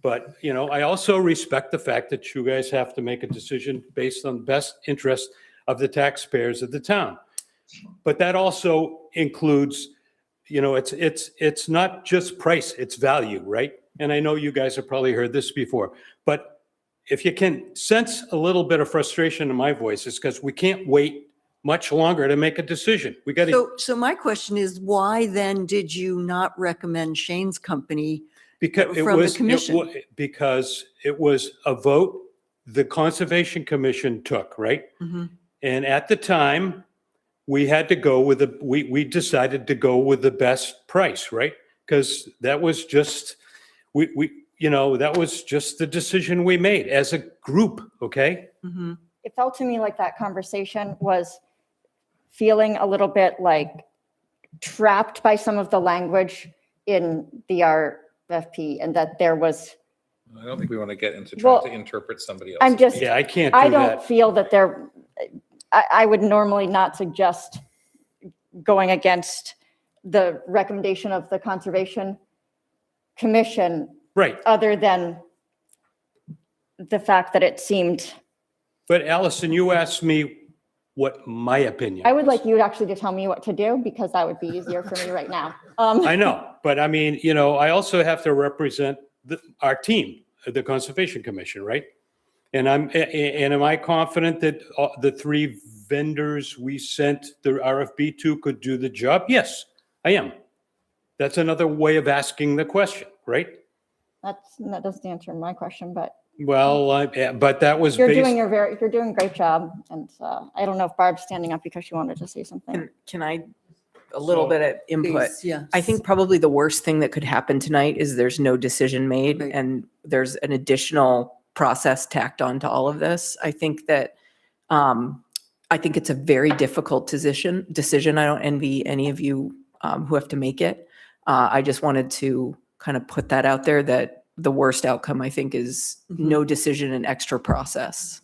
But, I also respect the fact that you guys have to make a decision based on the best interest of the taxpayers of the town. But that also includes, it's not just price, it's value, right? And I know you guys have probably heard this before, but if you can sense a little bit of frustration in my voice, it's because we can't wait much longer to make a decision. We got to. So my question is, why then did you not recommend Shane's company? Because from the commission? Because it was a vote the Conservation Commission took, right? Mhm. And at the time, we had to go with we decided to go with the best price, right? Because that was just, that was just the decision we made as a group, okay? Mhm. It felt to me like that conversation was feeling a little bit like trapped by some of the language in the RFP and that there was, I don't think we want to get into Well, trying to interpret somebody else. I'm just, Yeah, I can't I do don't that. feel that I would normally not suggest going against the recommendation of the Conservation Commission, Right. other than the fact that it seemed, But Allison, you asked me what my opinion I would was. like you actually to tell me what to do because that would be easier for me right now. I know, but I mean, I also have to represent our team, the Conservation Commission, right? And am I confident that the 3 vendors we sent the RFP to could do the job? Yes, I am. That's another way of asking the question, right? That doesn't answer my question, but Well, but that was You're based. you're doing a great job. And I don't know if Barb's standing up because she wanted to say something. Can I, a little bit of input? Please, yeah. I think probably the worst thing that could happen tonight is there's no decision made Right. and there's an additional process tacked on to all of this. I think that, I think it's a very difficult decision. I don't envy any of you who have to make it. I just wanted to kind of put that out there that the worst outcome, I think, is no decision and extra process.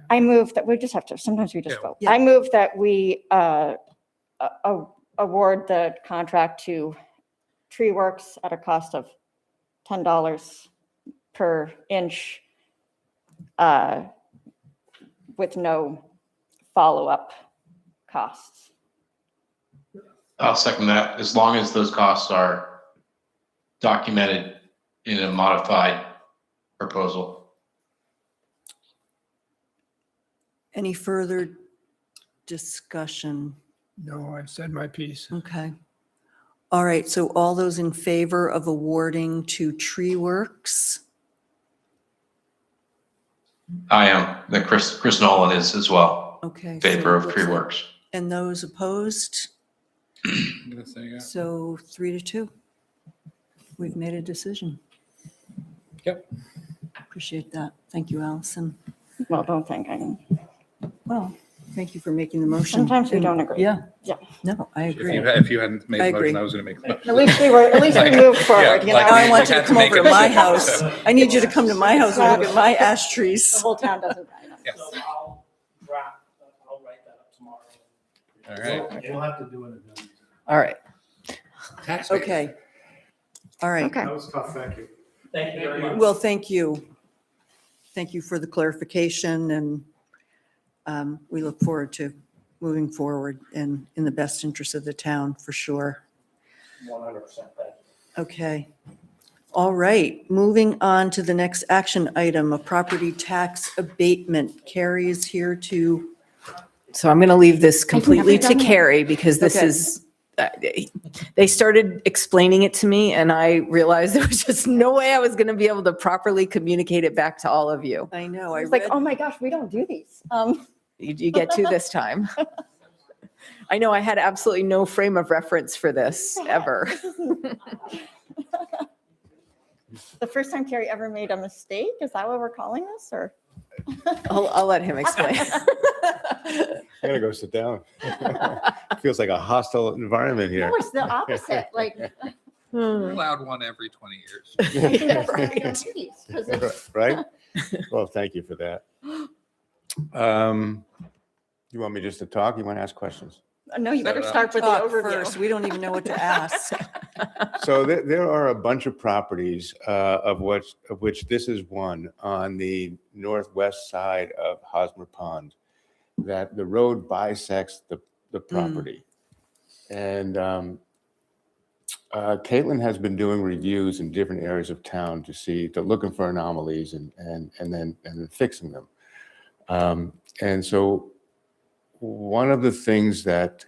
I move that we just have to, sometimes we just Yeah. vote. Yeah. I move that we award the contract to Tree Works at a cost of $10 per inch with no follow-up costs. I'll second that, as long as those costs are documented in a modified proposal. Any further discussion? No, I've said my piece. Okay. All right, so all those in favor of awarding to Tree Works? I am, that Chris Nolan is as well, Okay. in so favor of looks Tree like- Works. And those opposed? I'm gonna say, yeah. So 3-2. We've made a decision. Yep. Appreciate that. Thank you, Allison. Well, don't think I can. Well, thank you for making the motion. Sometimes we And- don't agree. Yeah. Yeah. No, I If agree. you hadn't made I the motion, agree. I was gonna make the motion. At least we moved forward, you like Now know? I we want you to had to come make over a to my decision, house. so. I need you to come to my house and look at my ash The trees. whole town doesn't. I know. Yes. So I'll write that up tomorrow. All right. We'll have to do it again. All right. Tax base. Okay. All right. Okay. That was tough, thank you. Thank you very much. Well, thank you. Thank you for the clarification, and we look forward to moving forward in the best interest of the town, for sure. 100%, thank you. Okay. All right, moving on to the next action item, a property tax abatement. Carrie is here to, So I'm going to leave this completely to done that. Carrie because this Okay. is, they started explaining it to me and I realized there was just no way I was going to be able to properly communicate it back to all of you. I know, I It's like, read, oh my gosh, we don't do these. You get to this time. I know I had absolutely no frame of reference for this ever. The first time Carrie ever made a mistake? Is that what we're calling this, or? I'll let him explain. I gotta go sit down. Feels like a hostile environment No, here. it's the opposite, like. Allowed one every 20 years. I think that's one of your duties, 'cause it's- Right? Well, thank you for that. You want me just to talk? You want to ask questions? No, you better So, start with the talk first, overview. we don't even know what to ask. So there are a bunch of properties of which this is one on the northwest side of Hosmer Pond that the road bisects the property. And Caitlin has been doing reviews in different areas of town to looking for anomalies and then fixing them. And so one of the things that,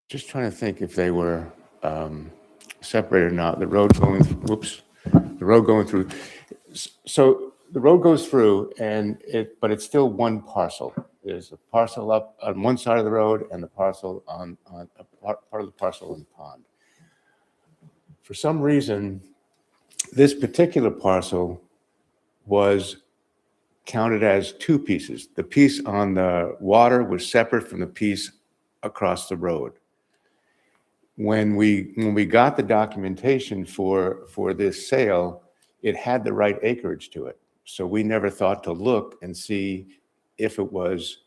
just trying to think if they were separated or not, the road going through. So the road goes through but it's still one parcel. There's a parcel up on one side of the road and the parcel on part of the parcel in the pond. For some reason, this particular parcel was counted as two pieces. The piece on the water was separate from the piece across the road. When we got the documentation for this sale, it had the right acreage to it. So we never thought to look and see if it was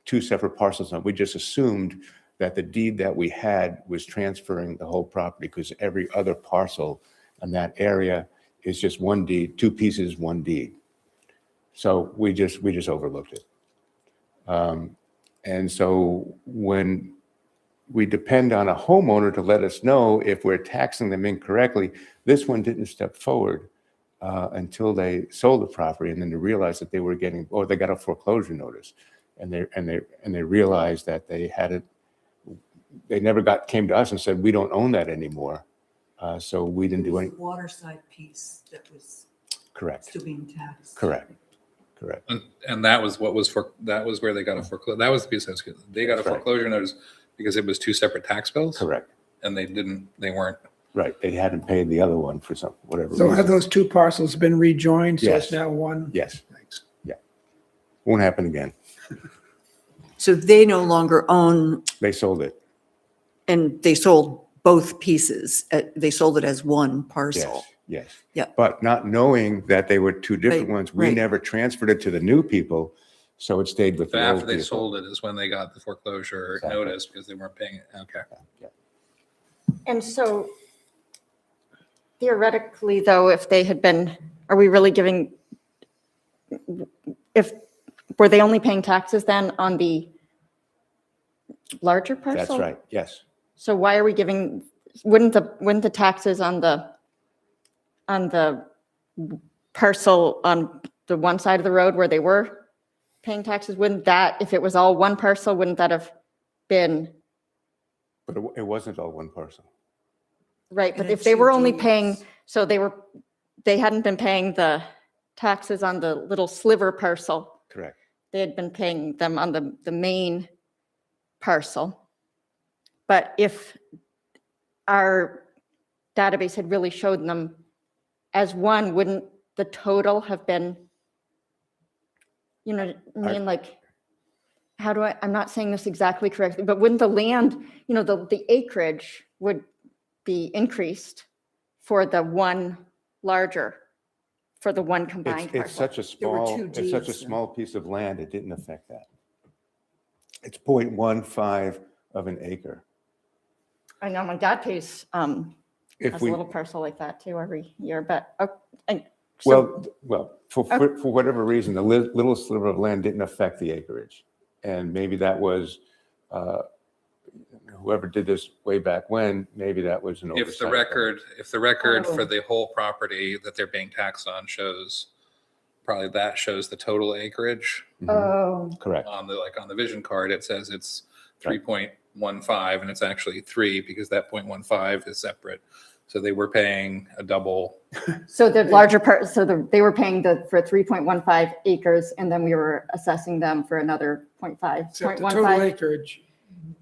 two separate parcels. We just assumed that the deed that we had was transferring the whole property because every other parcel in that area is just one deed, two pieces, one deed. So we just overlooked it. And so when we depend on a homeowner to let us know if we're taxing them incorrectly, this one didn't step forward until they sold the property, and then they realized that they got a foreclosure notice, and they realized that they had it. They never came to us and said, we don't own that anymore. So we didn't do any. Waterside piece that was. Correct, Still being taxed. correct. And that was what was that was where they got a foreclosure. That was the piece I was getting. They got a That's right. foreclosure notice because it was two separate tax bills. Correct. And they weren't. Right. They hadn't paid the other one for whatever So have reason. those two parcels been rejoined? So it's Yes. now one? Yes. Thanks. Yeah. Won't happen again. So they no longer own, They sold it. and they sold both pieces. They sold it as one Yes. parcel. Yes. Yeah. But not knowing that they were two different Right, ones, we right. never transferred it to the new people. So it stayed with the old After they people. sold it is when they got the foreclosure Exactly. notice because they weren't paying it. Okay. And so theoretically, though, if they had been, are we really giving, were they only paying taxes then on the larger parcel? That's right. Yes. So why are we giving, wouldn't the taxes on the parcel on the one side of the road where they were paying taxes, wouldn't that, if it was all one parcel, wouldn't that have been, But it wasn't all one parcel. right? And But it's if they were only deeds. paying, so they hadn't been paying the taxes on the little sliver parcel, Correct. they had been paying them on the main parcel. But if our database had really showed them as one, wouldn't the total have been, you know, what I mean, like, how do I'm not saying this exactly correctly, but wouldn't the land, you know, the acreage would be increased for the one larger, for the one combined It's parcel? such a There were small, two it's such a deeds, small piece of land, it didn't affect that. It's 0.15 of an acre. I know my dad pays, If has a we, little parcel like that too every year, but, so, well, for whatever reason, the little sliver of land didn't affect the acreage. And maybe that was, whoever did this way back when, maybe that was an oversight. If the record for Oh. the whole property that they're being taxed on shows, probably that shows the total acreage Mhm. oh, Correct. on the vision card, it says it's Right. 3.15 and it's actually 3 because that 0.15 is separate. So they were paying a double. so the larger part, so they were paying for 3.15 acres and then we were assessing them for another 0.5, Except the total acreage,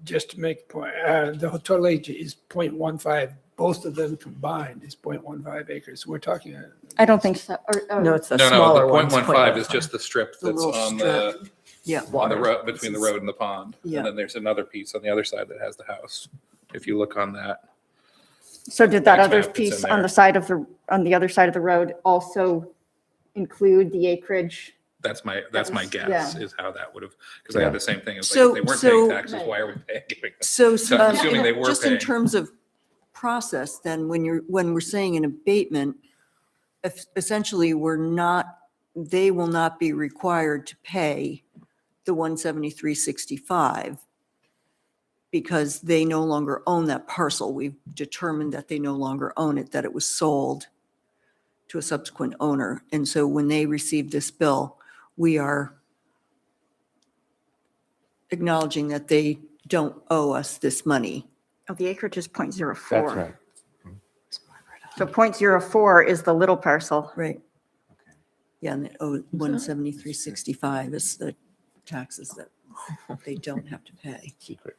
just to make a point, the total acreage is 0.15. Both of them combined is 0.15 acres. We're talking. I don't think so. No, it's the No, smaller the ones. 0.15 is just the strip The that's little on strip. Yeah. the road, between the road and the pond. Yeah. And then there's another piece on the other side that has the house. If you look on that. So did that Tax other map that's in piece on there. the side of on the other side of the road also include the acreage? That's my was- guess yeah. is how that would have, because I had the same thing. It's like, So- if they weren't so- paying taxes, Right. why are we giving them? So, So I'm assuming they were just in paying. terms of process, then, when we're saying an abatement, essentially, they will not be required to pay the 173.65 because they no longer own that parcel. We've determined that they no longer own it, that it was sold to a subsequent owner. And so when they receive this bill, we are acknowledging that they don't owe us this money. Oh, the acreage is 0.04. That's right. So 0.04 is the little parcel. Right. Yeah, and it owes 173.65 is the taxes that they don't have to pay. Secret.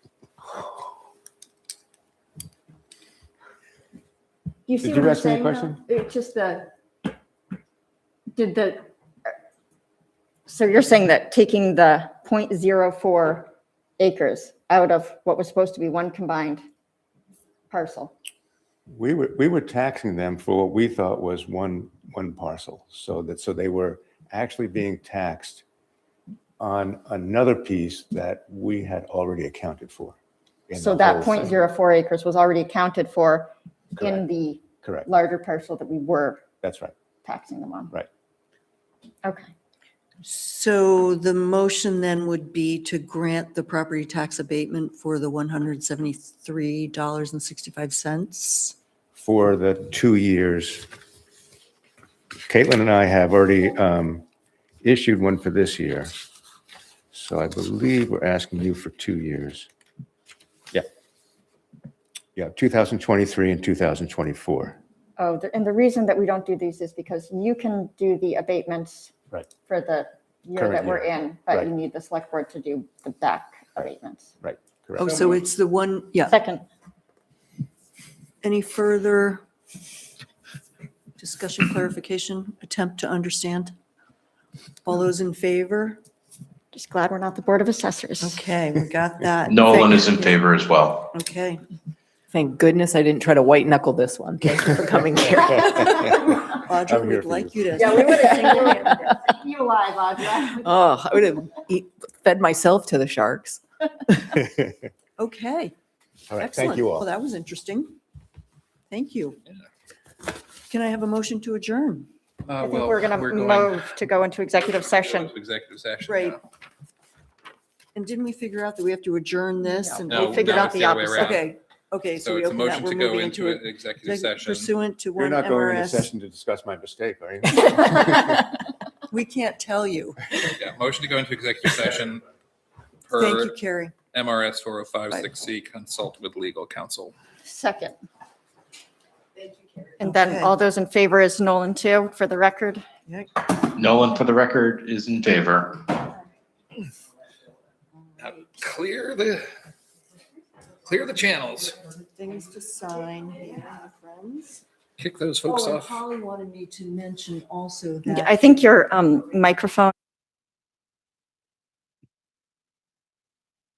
You see Did what you I'm ask me a saying? question? though? It's just so you're saying that taking the 0.04 acres out of what was supposed to be one combined parcel? We were taxing them for what we thought was one parcel. So they were actually being taxed on another piece that we had already accounted for. in So the that whole thing. 0.04 acres was already accounted for in Correct. the Correct. larger parcel that we were That's right. taxing them on? Right. Okay. So the motion then would be to grant the property tax abatement for the $173.65. For the 2 years. Caitlin and I have already issued one for this year. So I believe we're asking you for 2 years. Yeah. Yeah, 2023 and 2024. Oh, and the reason that we don't do these is because you can do the abatements Right. for the year Current that we're year. in, but Right. you need the select board to do the back abatements. Right, Oh, correct. so it's the one, yeah. Second, Any further discussion, clarification, attempt to understand? All those in favor? just glad we're not the Board of Assessors. Okay, we got that. Nolan is in favor as well. Okay. Thank goodness I didn't try to white knuckle this one. Thank you for coming here. Audra, I'm here we'd for like you. you to. Yeah, we would have seen you live, Audra. Oh, I would have fed myself to the sharks. Okay, All right, excellent. thank you Well, all. that was interesting. Thank you. Can I have a motion to adjourn? I think Well, we're going to move to go into executive session. Executive session. Right. now. And didn't we figure out that we have to adjourn this? and No, We figured no, out it's the the other way opposite. around. Okay, okay, so So we it's a open that, motion we're to go moving into into an executive session. pursuant to You're one not going into MRS. session to discuss my mistake, are you? We can't tell you. Yeah, motion to go into executive session Thank per you, Carrie. MRS 4056C, consult with legal counsel. Second. And then Okay. all those in favor is Nolan too, for the record. Nolan, for the record, is in favor. Now, clear the channels. Things to sign here, my friends. Kick those folks Oh, and off. Holly wanted me to mention also Yeah, that I think your microphone